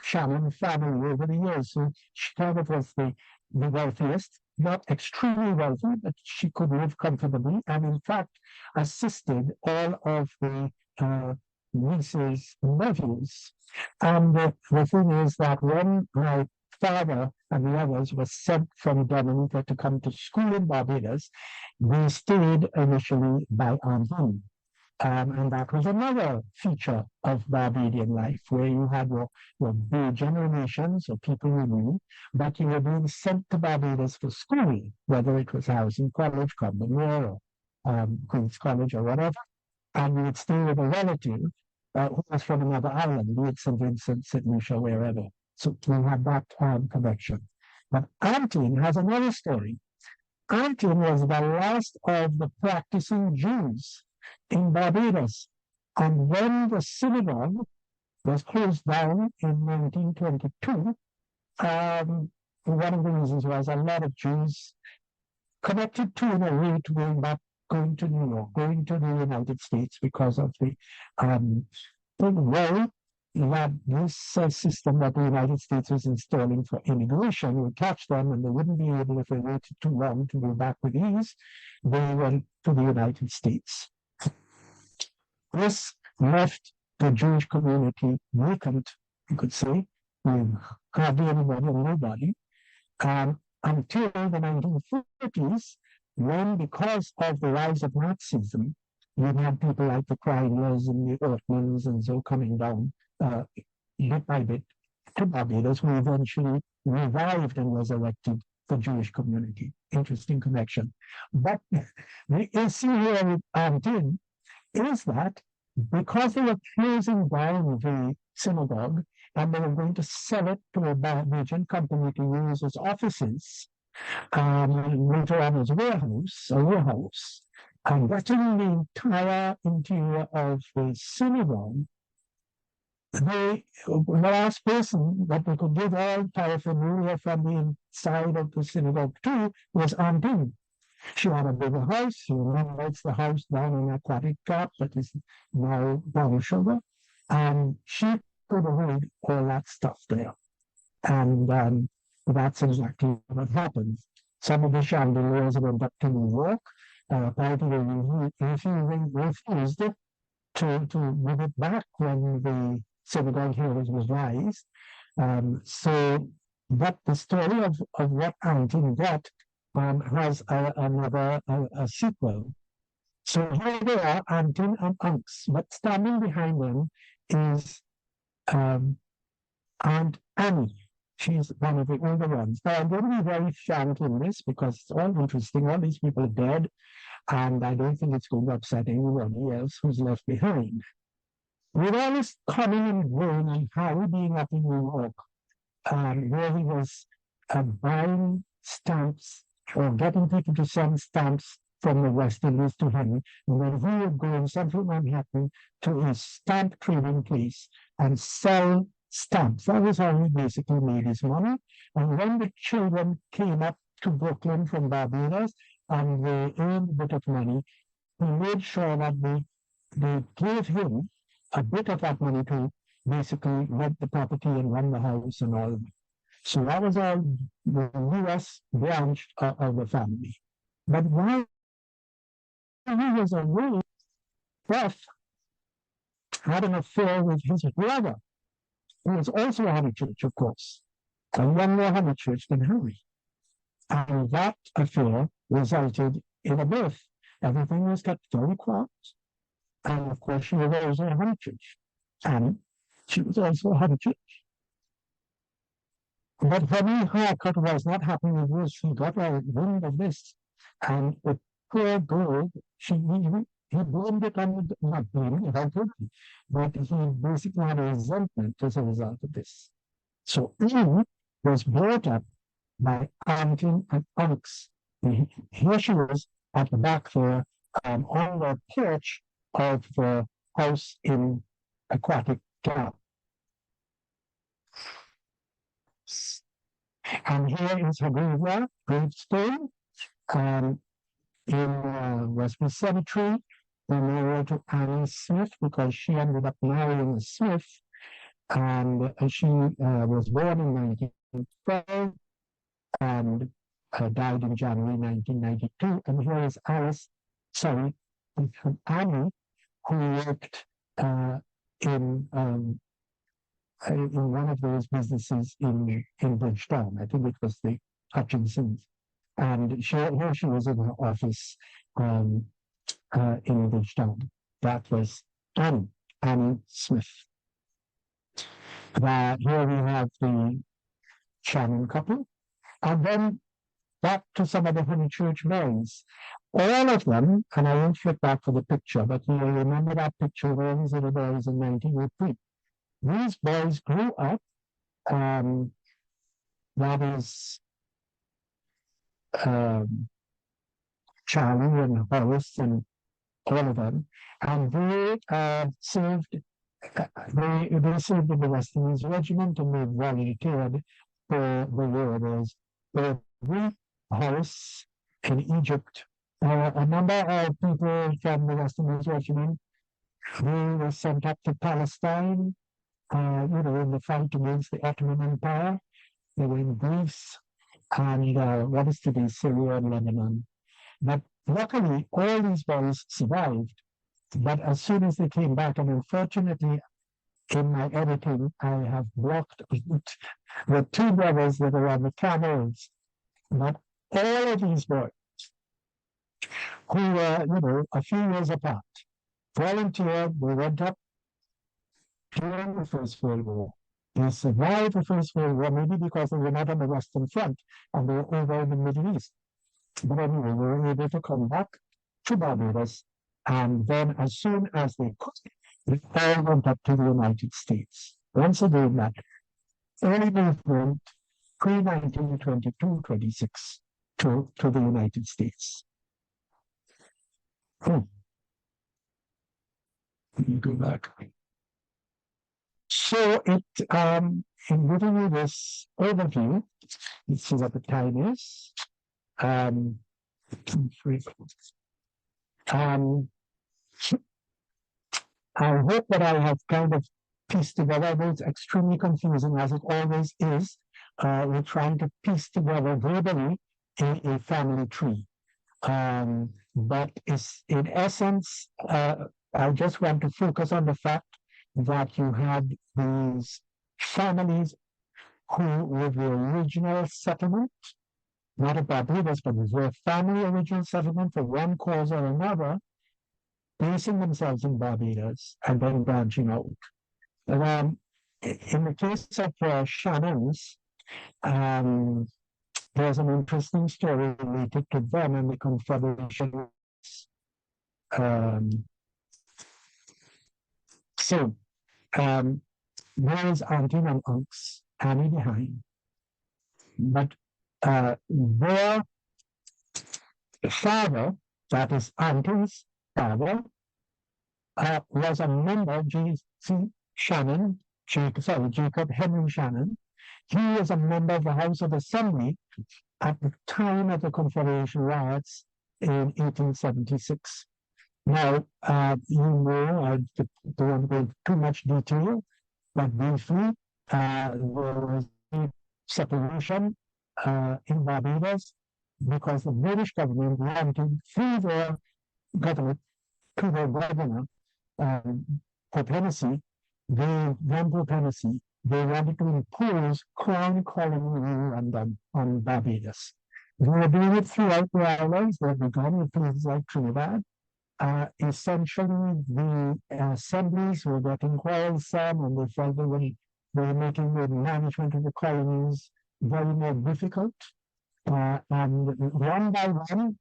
Shannon family over the years. So she kind of was the wealthiest, not extremely wealthy, but she could live comfortably, and in fact assisted all of the nieces and nephews. And the thing is that when my father and the others were sent from Dominica to come to school in Barbados, they stayed initially by Aunt Anne. And that was another feature of Barbadian life, where you had your big generations of people you knew, but you were being sent to Barbados for schooling, whether it was Housing College, Commonwealth, or Queen's College, or whatever, and you would stay with a relative who was from another island, be it St. Vincent, St. Lucia, wherever. So we had that connection. But Auntie has another story. Auntie was the last of the practicing Jews in Barbados. And when the synagogue was closed down in 1922, one of the reasons was a lot of Jews connected to in a way to going to New York, going to the United States because of the way that this system that the United States was installing for immigration would catch them, and they wouldn't be able, if they waited too long, to go back with ease. They went to the United States. This left the Jewish community vacant, you could say, with hardly anybody or nobody, until the 1930s, when, because of the rise of Nazism, you had people like the Kreiners and the Ortmans and so coming down bit by bit to Barbados, who eventually revived and resurrected the Jewish community. Interesting connection. But the issue here with Auntie is that because they were closing down the synagogue and they were going to sell it to a Barbadian company to use as offices, later on as a warehouse, and getting the entire interior of the synagogue, the last person that they could give all paraphernalia from the inside of the synagogue to was Auntie. She had a bigger house. She renovates the house down in Aquatic Gap that is now Brown Sugar. And she could hold all that stuff there. And that's exactly what happened. Some of the chandeliers went up to New York. Apparently, they refused to give it back when the synagogue hearings was raised. But the story of what Auntie got has a sequel. So here they are, Anton and Unks, but standing behind them is um, Aunt Annie. She's one of the older ones. Now, I'm going to be very frank in this because it's all interesting. All these people are dead, and I don't think it's going to upset anybody else who's left behind. With all this coming and going and Harry being up in New York, where he was buying stamps or getting people to send stamps from the West Indies to him, and then he would go in central Manhattan to his stamp trading place and sell stamps. That was how he basically made his money. And when the children came up to Brooklyn from Barbados and they earned a bit of money, he made sure that they gave him a bit of that money to basically rent the property and run the house and all of that. So that was all the U.S. branch of the family. But while he was away, Beth had an affair with his brother, who was also a Honychurch, of course, a younger Honychurch than Harry. And that affair resulted in a birth. Everything was kept very quiet. And of course, she was also a Honychurch. And she was also a Honychurch. But Henry Harcourt was not happy with this. He got a wind of this. And the poor girl, he blamed it on, not blamed it, but he basically had a resentment as a result of this. So Eve was brought up by auntie and unks. Here she was at the back there on the porch of the house in Aquatic Town. And here is her gravestone in Westwood Cemetery, memorial to Annie Smith, because she ended up marrying a Smith, and she was born in 1912 and died in January 1992. And here is Annie, who worked in one of those businesses in Bridgetown. I think it was the Hutchinsons. And here she was in her office in Bridgetown. That was Annie Smith. Here we have the Shannon couple. And then back to some of the Honychurch boys. All of them, and I won't flip back for the picture, but you will remember that picture of all these little boys in 1903. These boys grew up, that is Charlie and Horace and all of them, and they served in the West Indies Regiment, and they volunteered for the war. There's Horace in Egypt. A number of people from the West Indies Regiment, they were sent up to Palestine, in the fight against the Ottoman Empire. They were in Greece and what is today Syria and Lebanon. But luckily, all these boys survived. But as soon as they came back, and unfortunately, in my editing, I have blocked the two brothers that are on the camels. But all of these boys, who were, a few years apart, volunteered, they went up during the First World War. They survived the First World War, maybe because they were not on the Western Front and they were over in the Middle East. But anyway, they were able to come back to Barbados, and then as soon as they could, they all went up to the United States. Once again, that early movement, pre-1922-26, to the United States. Let me go back. So in giving you this overview, let's see what the time is. I hope that I have kind of pieced together, though it's extremely confusing as it always is. We're trying to piece together verbally a family tree. But it's, in essence, I just want to focus on the fact that you had these families who were the original settlement, not of Barbados, but were family original settlement for one cause or another, basing themselves in Barbados and then branching out. In the case of Shannon's, there's an interesting story related to them and the Confederation. Um, so, there is auntie and uncles, Annie behind. But their father, that is auntie's father, was a member, Shannon, Jacob Henry Shannon. He was a member of the House of Assembly at the time of the Confederation riots in 1876. Now, you know, I don't go into too much detail, but briefly, there was a separation in Barbados because the British government wanted, through their government, to their governor, Pope Hennessy, they wanted to impose crown colony rule on Barbados. They were doing it throughout the islands. They began with places like Trinidad. Essentially, the assemblies were getting quarrelsome, and they felt they were making the management of the colonies very more difficult. And one by one,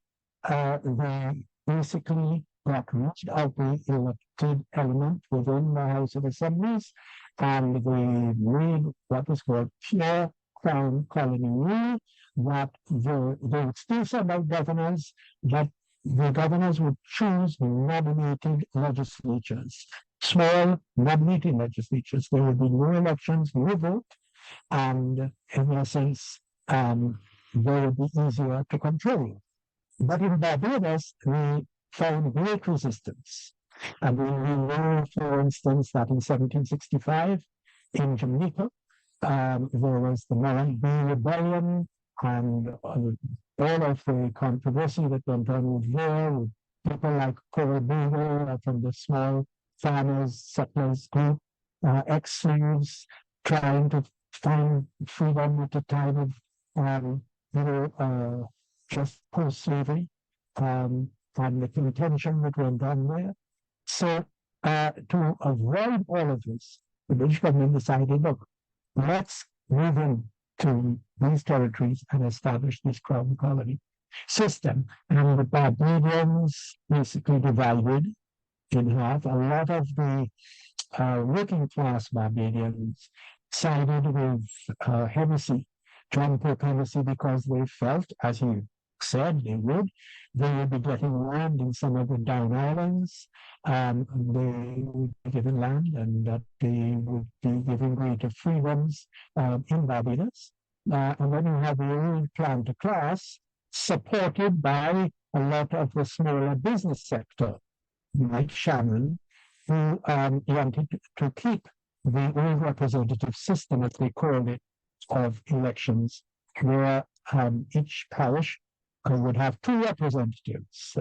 they basically got rid of the elected element within the House of Assemblies, and they made what was called pure crown colony rule, that they would still send out governors, but the governors would choose nominated legislatures, small nominated legislatures. There would be no elections, no vote, and in essence, they would be easier to control. But in Barbados, we found great resistance. And we know, for instance, that in 1765, in Dominica, there was the Barbadian rebellion, and all of the controversy that went on with there, with people like Barbadian from the small farmers, settlers group, ex-slaves trying to find freedom at the time of, just post-slavery, and the contention that went on there. So, to avoid all of this, the British government decided, look, let's move into these territories and establish this crown colony system. And the Barbadians basically divided in half. A lot of the working class Barbadians sided with Hennessy, John Pope Hennessy, because they felt, as he said they would be getting land in some of the down islands, and they would be given land, and that they would be given greater freedoms in Barbados. And then you have the old planter class, supported by a lot of the smaller business sector, like Shannon, who wanted to keep the old representative system, as they called it, of elections, where each parish would have two representatives.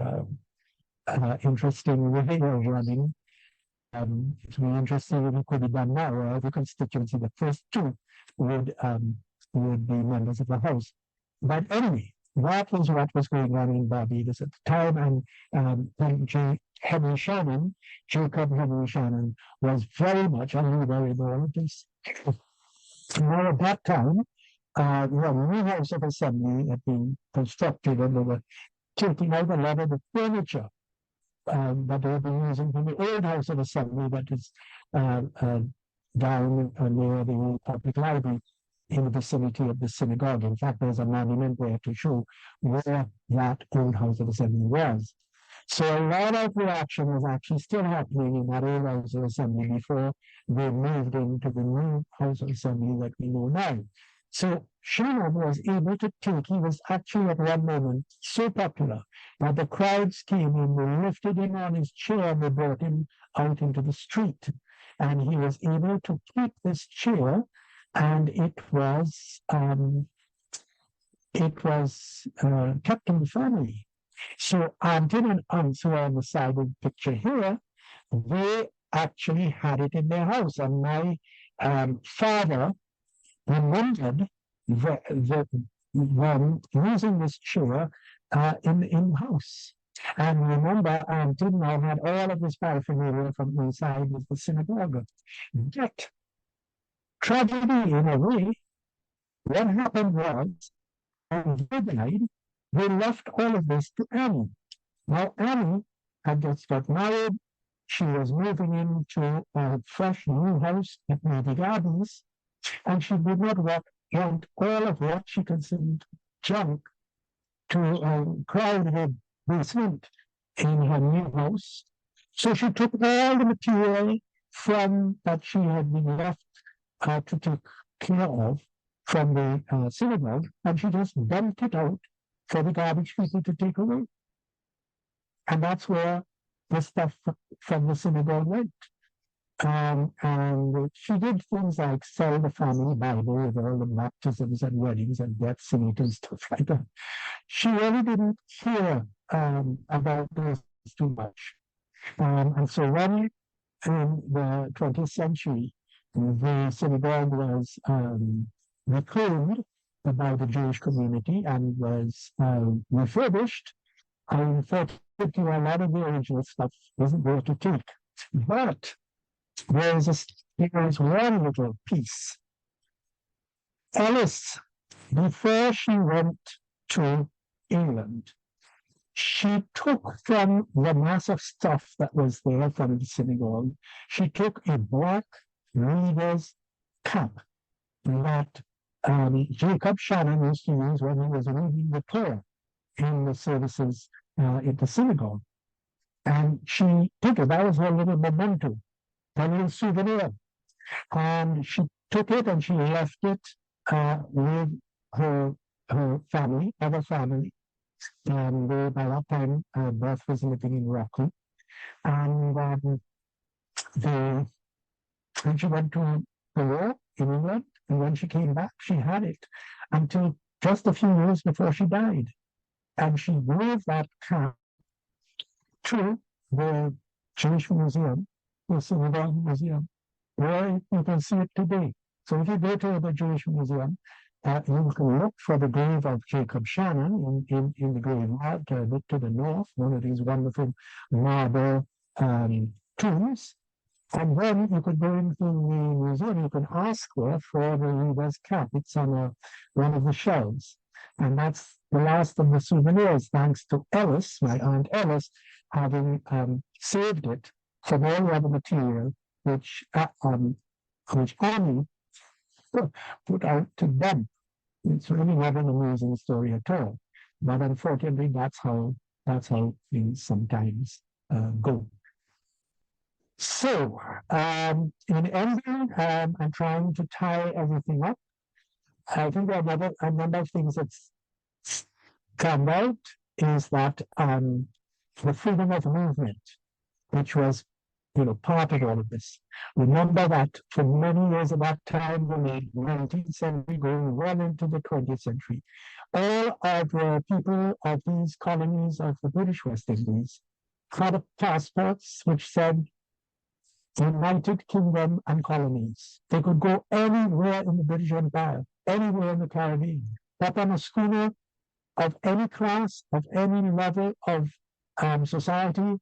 Interesting way of running. It's really interesting if it could be done now. Every constituency, the first two would be members of the House. But anyway, that was what was going on in Barbados at the time, and Henry Shannon, Jacob Henry Shannon, was very much a leader in all of this. Now, at that time, the new House of Assembly had been constructed, and they were taking out a lot of the furniture that they had been using from the old House of Assembly that is down near the old public library in the vicinity of the synagogue. In fact, there's a monument there to show where that old House of Assembly was. So a lot of the action was actually still happening in that old House of Assembly before they moved into the new House of Assembly that we know now. So Shannon was able to take, he was actually at one moment so popular that the crowds came in, they lifted him on his chair, and they brought him out into the street. And he was able to keep this chair, and it was kept in the family. So auntie and aunts who are on the side of the picture here, they actually had it in their house. And my father remembered when using this chair in the house. And remember, Tidwell had all of this paraphernalia from inside of the synagogue. Yet, tragedy in a way, what happened was, when they died, they left all of this to Annie. Now, Annie had just got married. She was moving into a fresh new house at Navy Gardens, and she did not want all of what she considered junk to crowd her basement in her new house. So she took all the material from that she had been left to take care of from the synagogue, and she just dumped it out for the garbage people to take away. And that's where the stuff from the synagogue went. And she did things like sell the family Bible with all the baptisms and weddings and deaths in it and stuff like that. She really didn't care about this too much. And so when in the 20th century, the synagogue was reclaimed by the Jewish community and was refurbished, unfortunately, a lot of the original stuff wasn't there to take. But there is one little piece. Alice, before she went to England, she took from the mass of stuff that was there from the synagogue, she took a black reader's cap that Jacob Shannon used to use when he was reading the Torah in the services at the synagogue. And she took it, that was her little memento, her little souvenir. And she took it and she left it with her family, other family. And by that time, Beth was living in Rockland. And when she went to the war in England, and when she came back, she had it until just a few years before she died. And she gave that cap to the Jewish Museum, the Synagogue Museum, where you can see it today. So if you go to the Jewish Museum, you can look for the grave of Jacob Shannon in the graveyard, look to the north, one of these wonderful marble tombs. And then you could go into the museum, you can ask there for the reader's cap. It's on one of the shelves. And that's the last of the souvenirs, thanks to Ellis, my Aunt Ellis, having saved it from all the other material which Annie put out to them. It's really not an amazing story at all. But unfortunately, that's how things sometimes go. So, in ending, I'm trying to tie everything up. I think a number of things that's come out is that the freedom of movement, which was part of all of this. Remember that for many years at that time, the late 19th century, going well into the 20th century, all of the people of these colonies of the British West Indies had passports which said United Kingdom and colonies. They could go anywhere in the British Empire, anywhere in the Caribbean, up on a schooner of any class, of any level of society.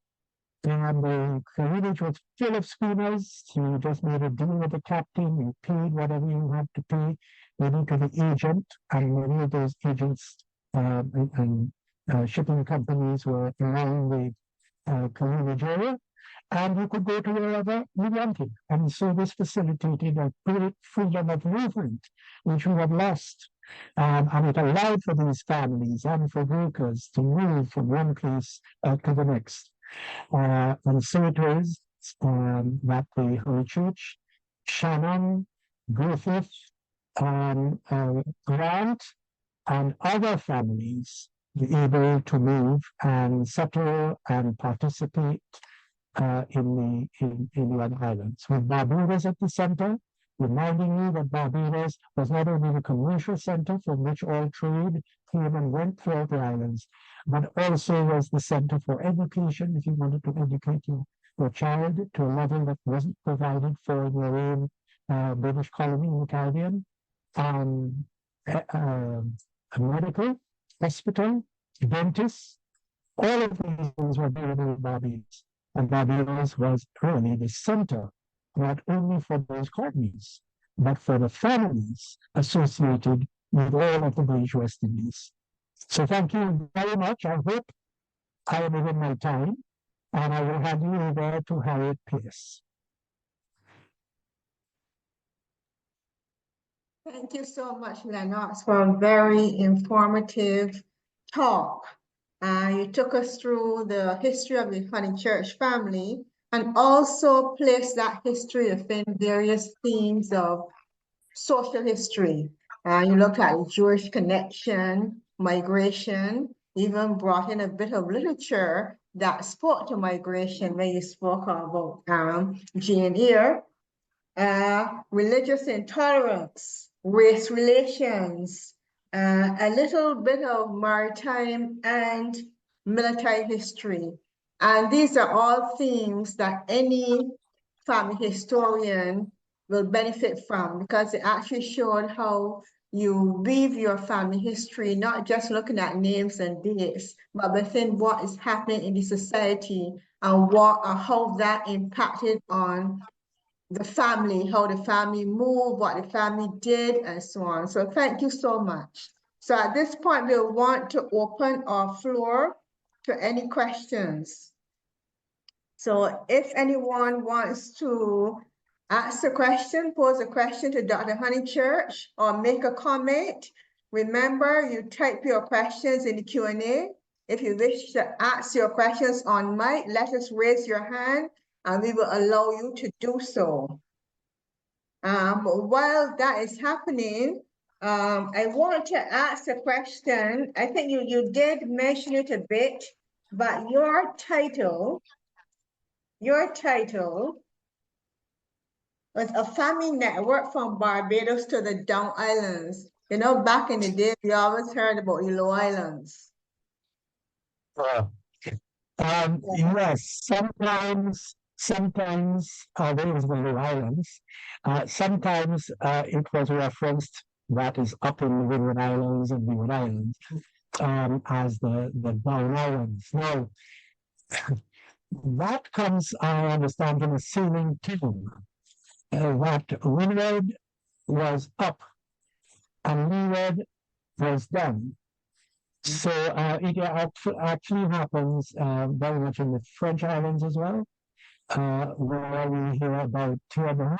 And the village was full of schooners. You just made a deal with the captain, you paid whatever you had to pay, maybe to the agent, and many of those agents and shipping companies were around the Caribbean area. And you could go to wherever you wanted. And so this facilitated a great freedom of movement, which we have lost. And it allowed for these families and for workers to move from one place to the next. And so it was that the Honychurch, Shannon, Griffith, Grant, and other families were able to move and settle and participate in the other islands. With Barbados at the center, reminding you that Barbados was not only the commercial center from which all trade came and went throughout the islands, but also was the center for education, if you wanted to educate your child to a level that wasn't provided for in your own British colony in the Caribbean. a medical, hospital, dentists, all of these things were available in Barbados. And Barbados was really the center, not only for those colonies, but for the families associated with all of the British West Indies. So thank you very much. I hope I am within my time, and I will hand you over to Harriet Pierce. Thank you so much, Lennox, for a very informative talk. You took us through the history of the Honychurch family and also placed that history within various themes of social history. You looked at Jewish connection, migration, even brought in a bit of literature that spoke to migration when you spoke about Jane Eyre, religious intolerance, race relations, a little bit of maritime and military history. And these are all themes that any family historian will benefit from because it actually showed how you weave your family history, not just looking at names and dates, but within what is happening in the society and how that impacted on the family, how the family moved, what the family did, and so on. So thank you so much. So at this point, we'll want to open our floor to any questions. So if anyone wants to ask a question, pose a question to Dr. Honychurch or make a comment, remember you type your questions in the Q&A. If you wish to ask your questions on mic, let us raise your hand and we will allow you to do so. While that is happening, I want to ask a question. I think you did mention it a bit, but your title was A Family Network from Barbados to the Down Islands. You know, back in the day, we always heard about the Low Islands. Yes, sometimes those were the islands. Sometimes it was referenced that is up in the Windward Islands and Leeward Islands as the Down Islands. Now, that comes, I understand, from a sailing term. That Windward was up and Leeward was down. So it actually happens very much in the French islands as well, where we hear about tutor,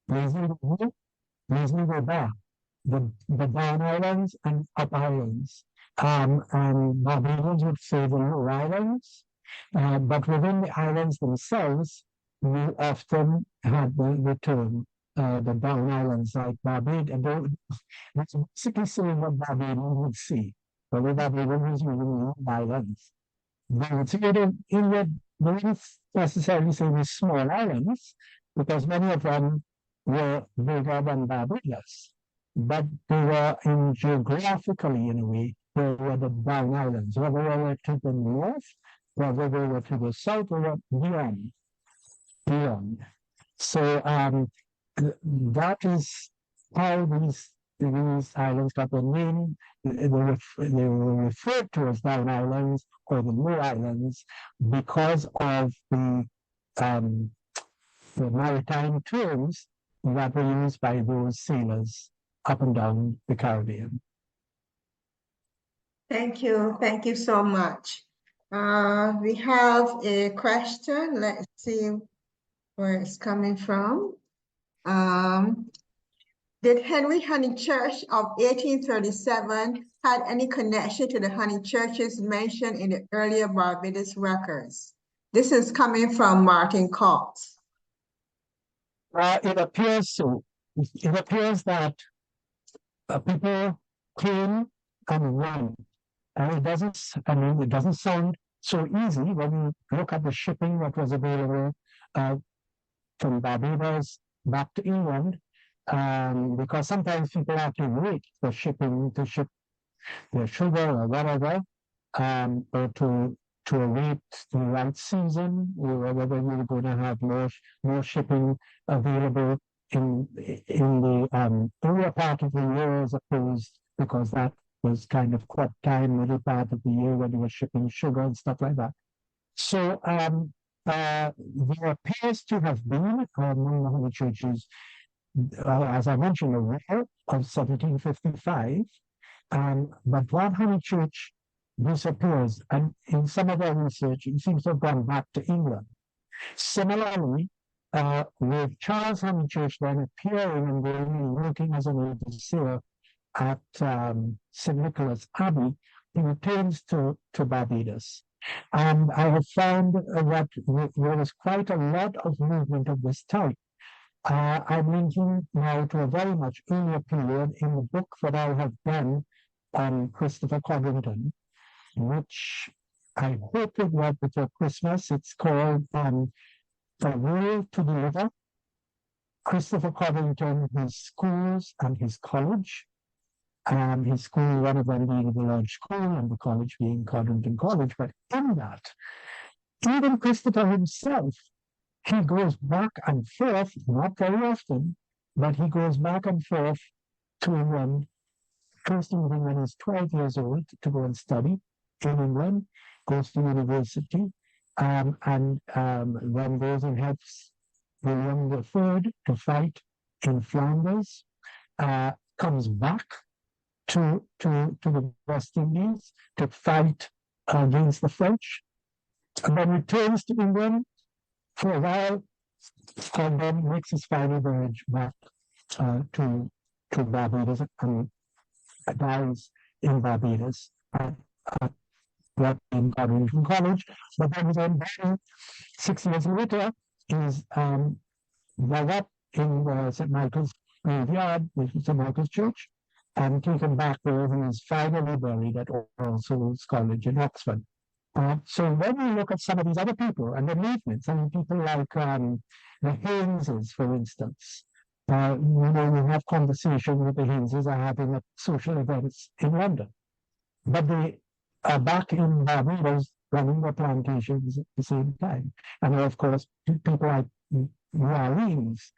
les îles the down islands and up islands. And Barbadians would say the low islands, but within the islands themselves, we often had the term the down islands, like Barbados. That's basically saying what Barbadians would see. But with Barbadians, we would islands. They would see it in the, they wouldn't necessarily say the small islands, because many of them were bigger than Barbados. But they were in geographically, in a way, they were the down islands, whether they were to the north, whether they were to the south, or beyond. So that is how these islands got their name. They were referred to as down islands or the low islands because of the maritime terms that were used by those sailors up and down the Caribbean. Thank you so much. We have a question. Let's see where it's coming from. Did Henry Honychurch of 1837 had any connection to the Honychurches mentioned in the earlier Barbados records? This is coming from Martin Cox. It appears so. It appears that people came and went. And it doesn't sound so easy when you look at the shipping that was available from Barbados back to England, because sometimes people have to wait for shipping to ship their sugar or whatever, or to await the right season, or whether you're going to have more shipping available in the earlier part of the year as opposed, because that was kind of cut time, middle part of the year when they were shipping sugar and stuff like that. So there appears to have been among the Honychurches, as I mentioned, a war of 1755. But one Honychurch disappears, and in some of our research, it seems to have gone back to England. Similarly, with Charles Honychurch then appearing and going and working as an overseer at St. Nicholas Abbey, he returns to Barbados. And I have found that there was quite a lot of movement of this type. I'm linking now to a very much earlier period in the book that I have done on Christopher Codrington, which I hope will go out before Christmas. It's called The Will to Deliver, Christopher Codrington, His Schools and His College. His school, one of them being the large school and the college being Codrington College. But in that, even Christopher himself, he goes back and forth, not very often, but he goes back and forth to England, first England when he's 12 years old to go and study in England, goes to university, and then goes and helps William III to fight in Flanders, comes back to the West Indies to fight against the French, and then returns to England for a while, and then makes his final voyage back to Barbados and dies in Barbados at in Codrington College. But then his own body, 6 years later, is dug up in St. Michael's graveyard, which is St. Michael's Church, and taken back there and is finally buried at All Souls College in Oxford. So when we look at some of these other people and their movements, I mean, people like the Hayneses, for instance, we have conversations with the Hayneses are having at social events in London, but they are back in Barbados running their plantations at the same time. And of course, people like Marines,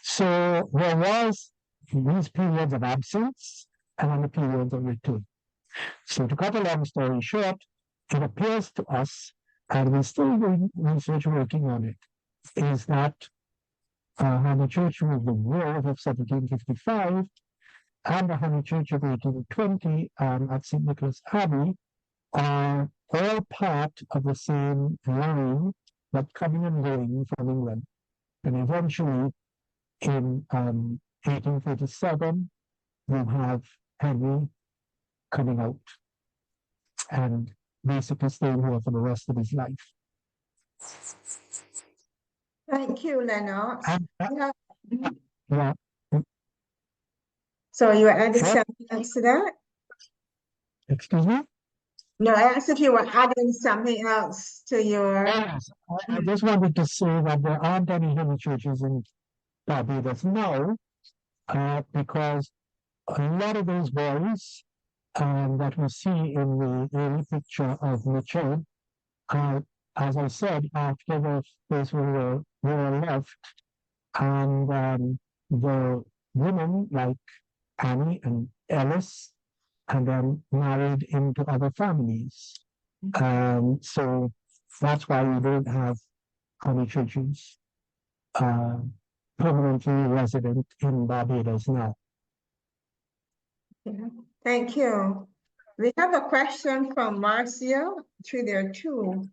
So there was these periods of absence and then the periods of return. So to cut a long story short, it appears to us, and we're still doing research working on it, is that Honychurch of the War of 1755 and the Honychurch of 1820 at St. Nicholas Abbey are all part of the same line, but coming and going from England. And eventually, in 1837, we have Henry coming out and basically staying here for the rest of his life. Thank you, Lennox. Yeah. So you were adding something else to that? Excuse me? No, I asked if you were adding something else to your... Yes, I just wanted to say that there aren't any Honychurches in Barbados now, because a lot of those boys that we see in the early picture of Mitchell, as I said, after the First World War left, and the women like Annie and Ellis, and then married into other families. So that's why we don't have Honychurches permanently resident in Barbados now. Thank you. We have a question from Marcia. Actually, there are two.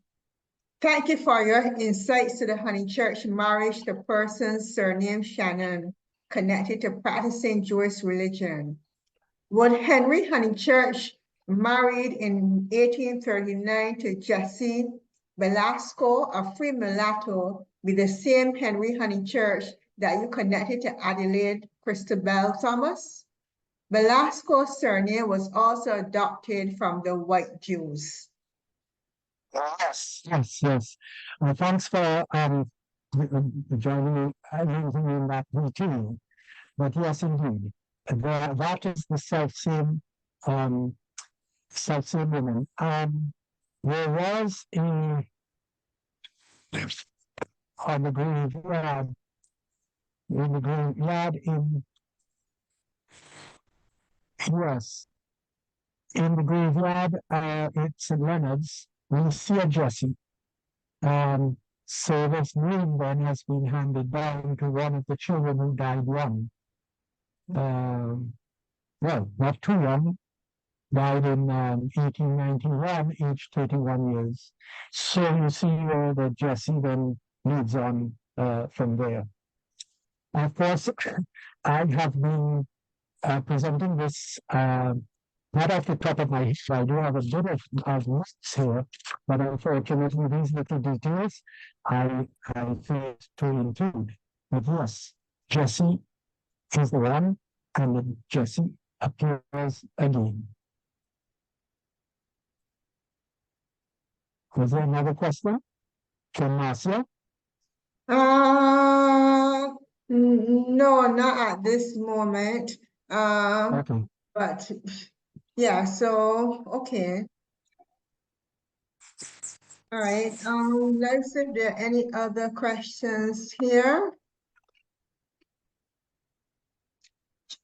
Thank you for your insights to the Honychurch marriage to person's surname Shannon, connected to practicing Jewish religion. Would Henry Honychurch, married in 1839 to Jessie Velasco, a free mulatto, be the same Henry Honychurch that you connected to Adelaide Christabel Thomas? Velasco's surname was also adopted from the white Jews. Yes. Thanks for joining me in that meeting. But yes, indeed, that is the self-same woman. There was on the graveyard in yes, in the graveyard, it's in Leonard's, we see a Jesse. So this name then has been handed down to one of the children who died young. Well, not too young, died in 1891, aged 31 years. So you see that Jesse then leads on from there. Of course, I have been presenting this not off the top of my head. I do have a bit of notes here, but unfortunately, these little details I failed to include. But yes, Jesse is the one, and then Jesse appears again. Was there another question from Marcia? No, not at this moment. Okay. But yeah, so okay. All right. Let's see if there are any other questions here.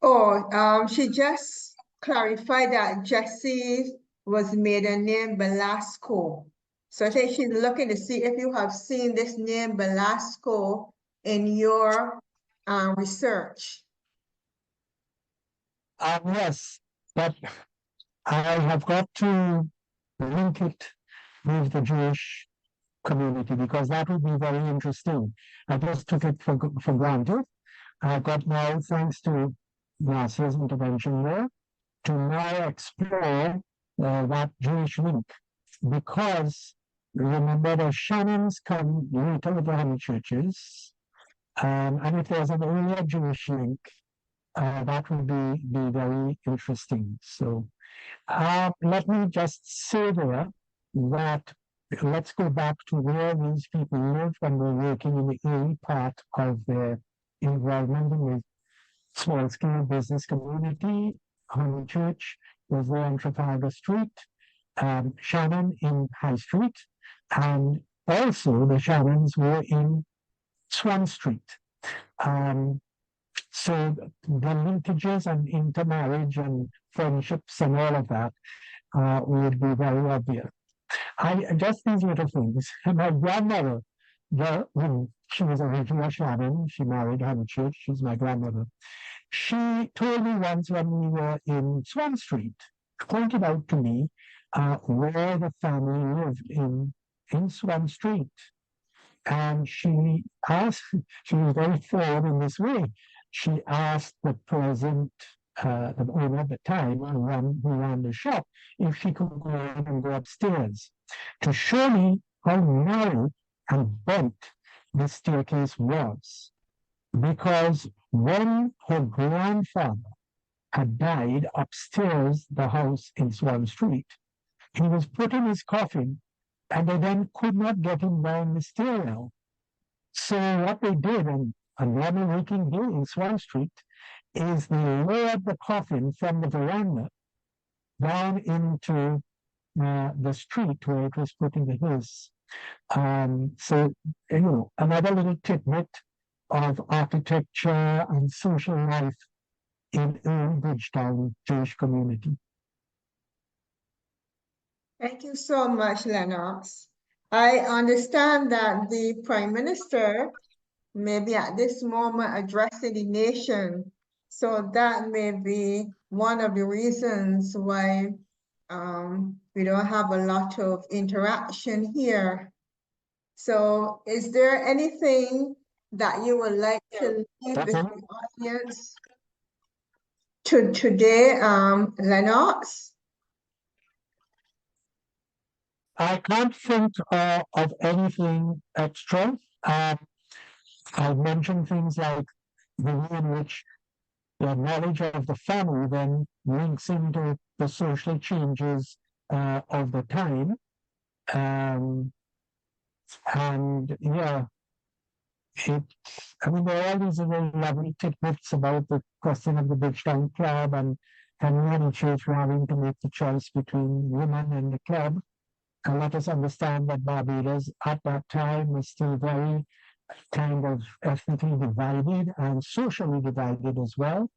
Oh, she just clarified that Jessie was maiden name Velasco. So I think she's looking to see if you have seen this name Velasco in your research. Yes, but I have got to link it with the Jewish community because that would be very interesting. I just took it for granted. I got now, thanks to Marcia's intervention there, to now explore that Jewish link because remember the Shannons come later with the Honychurches, and if there's an earlier Jewish link, that would be very interesting. So let me just say there that let's go back to where these people lived when they were working in the early part of their involvement in the small-scale business community. Honychurch was there on Trafalgar Street, Shannon in High Street, and also the Shannons were in Swan Street. So the linkages and intermarriage and friendships and all of that would be very obvious. Just these little things. My grandmother, she was originally a Shannon. She married Honychurch. She's my grandmother. She told me once when we were in Swan Street, pointed out to me where the family lived in Swan Street. And she asked, she was very forward in this way. She asked the present, the owner at the time, who ran the shop, if she could go in and go upstairs to show me how narrow and bent the staircase was. Because when her grandfather had died upstairs the house in Swan Street, he was put in his coffin and they then could not get him down the stairwell. So what they did on a normal working day in Swan Street is they lowered the coffin from the veranda down into the street where it was put in the hills. So, another little tidbit of architecture and social life in Bridgetown Jewish community. Thank you so much, Lennox. I understand that the Prime Minister may be at this moment addressing the nation. So that may be one of the reasons why we don't have a lot of interaction here. So is there anything that you would like to leave with the audience today, Lennox? I can't think of anything extra. I've mentioned things like the way in which the knowledge of the family then links into the social changes of the time. And yeah, there are all these very lovely tidbits about the question of the Bridgetown Club and Honychurch having to make the choice between women and the club. And let us understand that Barbados at that time was still very kind of ethnically divided and socially divided as well.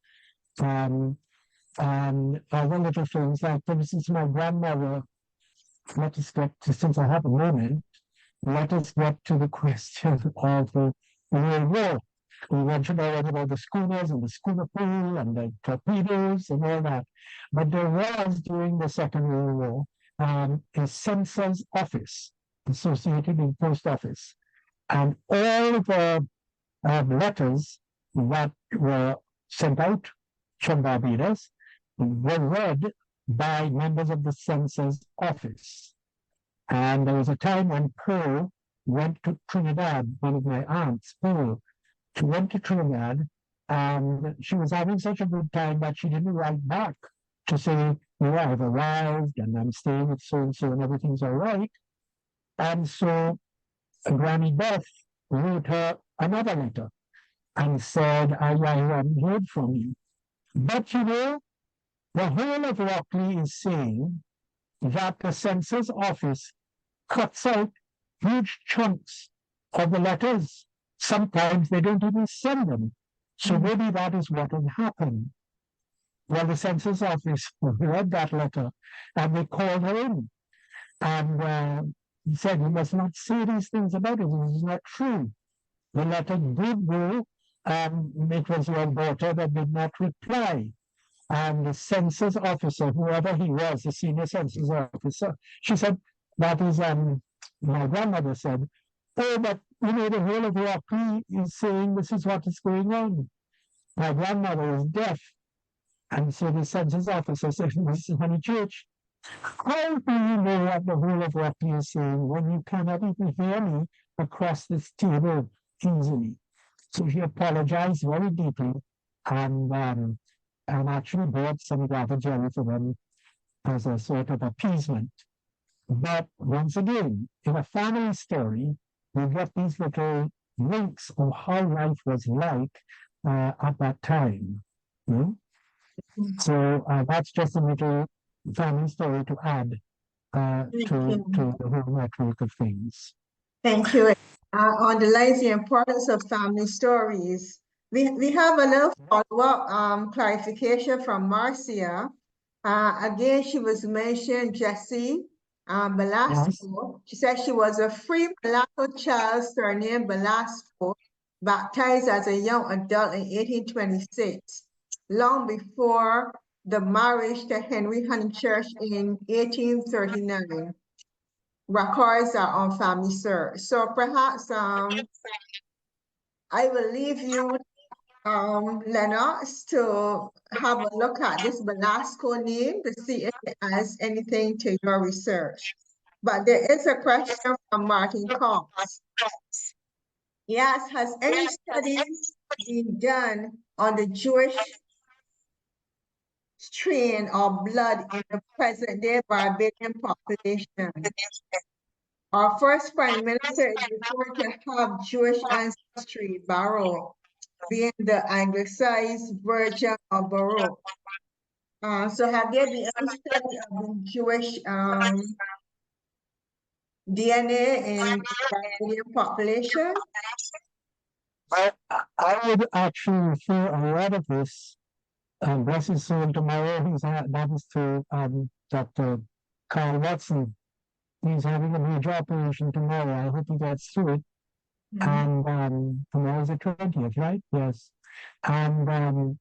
and other little things like, for instance, my grandmother, let us get to, since I have a moment, let us get to the question of the World War. We want to know about the schooners and the schooner pool and the torpedoes and all that. But there was, during the Second World War, a census office associated with post office. And all the letters that were sent out from Barbados were read by members of the census office. And there was a time when Pearl went to Trinidad, one of my aunts, Pearl, she went to Trinidad, and she was having such a good time that she didn't write back to say, I've arrived and I'm staying with so-and-so and everything's all right. And so Granny Beth wrote her another letter and said, I haven't heard from you. But the whole of Rockley is saying that the census office cuts out huge chunks of the letters. Sometimes they don't even send them. So maybe that is what had happened. Well, the census office read that letter and they called her in and said, you must not say these things about it. This is not true. The letter did go, it was your daughter that did not reply. And the census officer, whoever he was, the senior census officer, she said, that is, my grandmother said, oh, but the whole of Rockley is saying this is what is going on. My grandmother is deaf. And so the census officer said, Mrs. Honychurch, how do you know what the whole of Rockley is saying when you cannot even hear me across this table easily? So she apologized very deeply and actually bought some guava jelly for them as a sort of appeasement. But once again, in a family story, we get these little links of how life was like at that time. So that's just a little family story to add to the whole network of things. Thank you. Underlines the importance of family stories. We have a little follow-up clarification from Marcia. Again, she was mentioned Jessie Belasco. Yes. She said she was a free mulatto child surnamed Belasco, baptized as a young adult in 1826, long before the marriage to Henry Honychurch in 1839. Records are on family search. So perhaps I will leave you, Lennox, to have a look at this Belasco name to see if it adds anything to your research. But there is a question from Martin Cox. He asks, has any studies been done on the Jewish strain or blood in the present-day Barbadian population? Our first prime minister is reported to have Jewish ancestry, Barrow, being the anglicized version of Baruch. So have there been any study of the Jewish DNA in the Barbadian population? I would actually refer a lot of this, bless his soul, tomorrow. That is to Dr. Carl Watson. He's having a major operation tomorrow. I hope he gets through it. And tomorrow is the 20th, right? Yes. And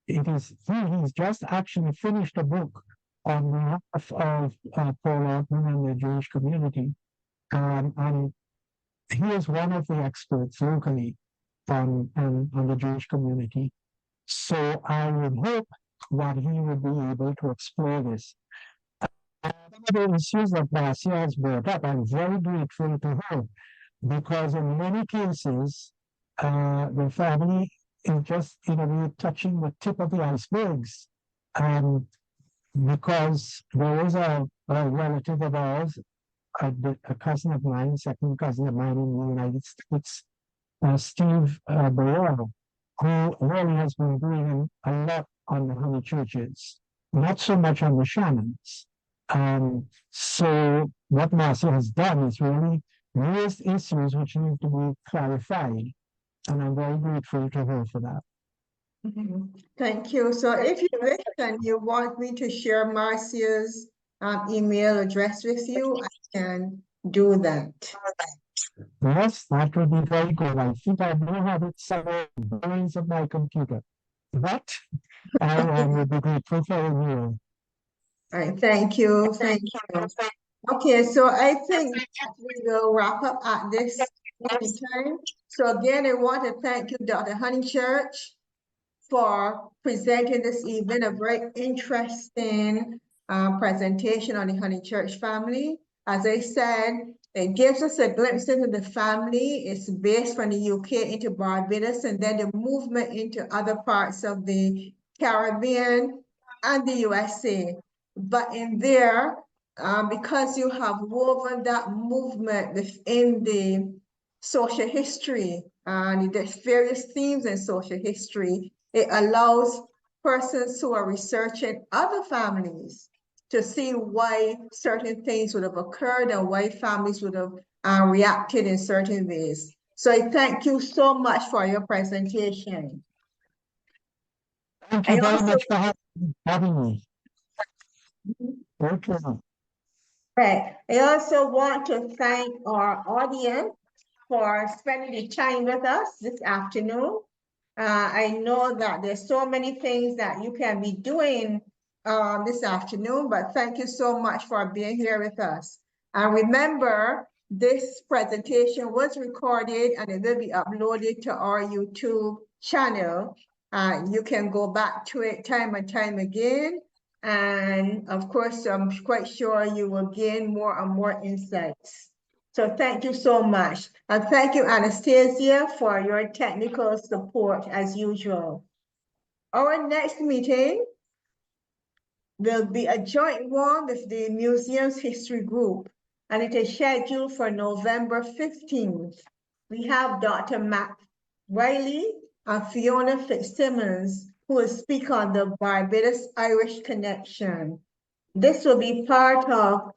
he's just actually finished a book on behalf of Paul Altman and the Jewish community. And he is one of the experts locally on the Jewish community. So I would hope that he would be able to explore this. The issues that Marcia has brought up, I'm very grateful to her, because in many cases, the family is just, touching the tip of the icebergs. Because there is a relative of ours, a cousin of mine, second cousin of mine in the United States, Steve Barrow, who really has been doing a lot on the Honychurches, not so much on the Shannons. So what Marcia has done is really raised issues which need to be clarified, and I'm very grateful to her for that. Thank you. So if you wish, and you want me to share Marcia's email address with you, I can do that. Yes, that would be very good. I think I may have it somewhere in the brains of my computer. But I would be grateful for a email. All right, thank you, thank you. Okay, so I think that we will wrap up at this point in time. So again, I want to thank you, Dr. Honychurch, for presenting this evening, a very interesting presentation on the Honychurch family. As I said, it gives us a glimpse into the family. It's based from the UK into Barbados, and then the movement into other parts of the Caribbean and the USA. But in there, because you have woven that movement within the social history and the various themes in social history, it allows persons who are researching other families to see why certain things would have occurred and why families would have reacted in certain ways. So I thank you so much for your presentation. Thank you very much for having me. Okay. Right. I also want to thank our audience for spending the time with us this afternoon. I know that there's so many things that you can be doing this afternoon, but thank you so much for being here with us. And remember, this presentation was recorded and it will be uploaded to our YouTube channel. You can go back to it time and time again. And of course, I'm quite sure you will gain more and more insights. So thank you so much. And thank you, Anastasia, for your technical support as usual. Our next meeting will be a joint one with the museum's history group, and it is scheduled for November 15th. We have Dr. Matt Riley and Fiona Fitzsimmons, who will speak on the Barbados-Irish connection. This will be part of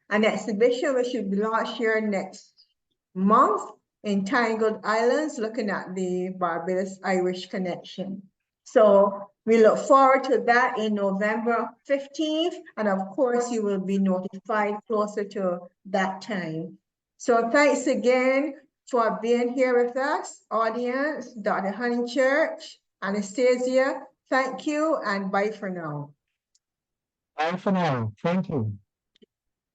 an exhibition which will be launched here next month in Tangled Islands, looking at the Barbados-Irish connection. So we look forward to that in November 15th, and of course you will be notified closer to that time. So thanks again for being here with us, audience, Dr. Honychurch, Anastasia, thank you, and bye for now. Bye for now. Thank you.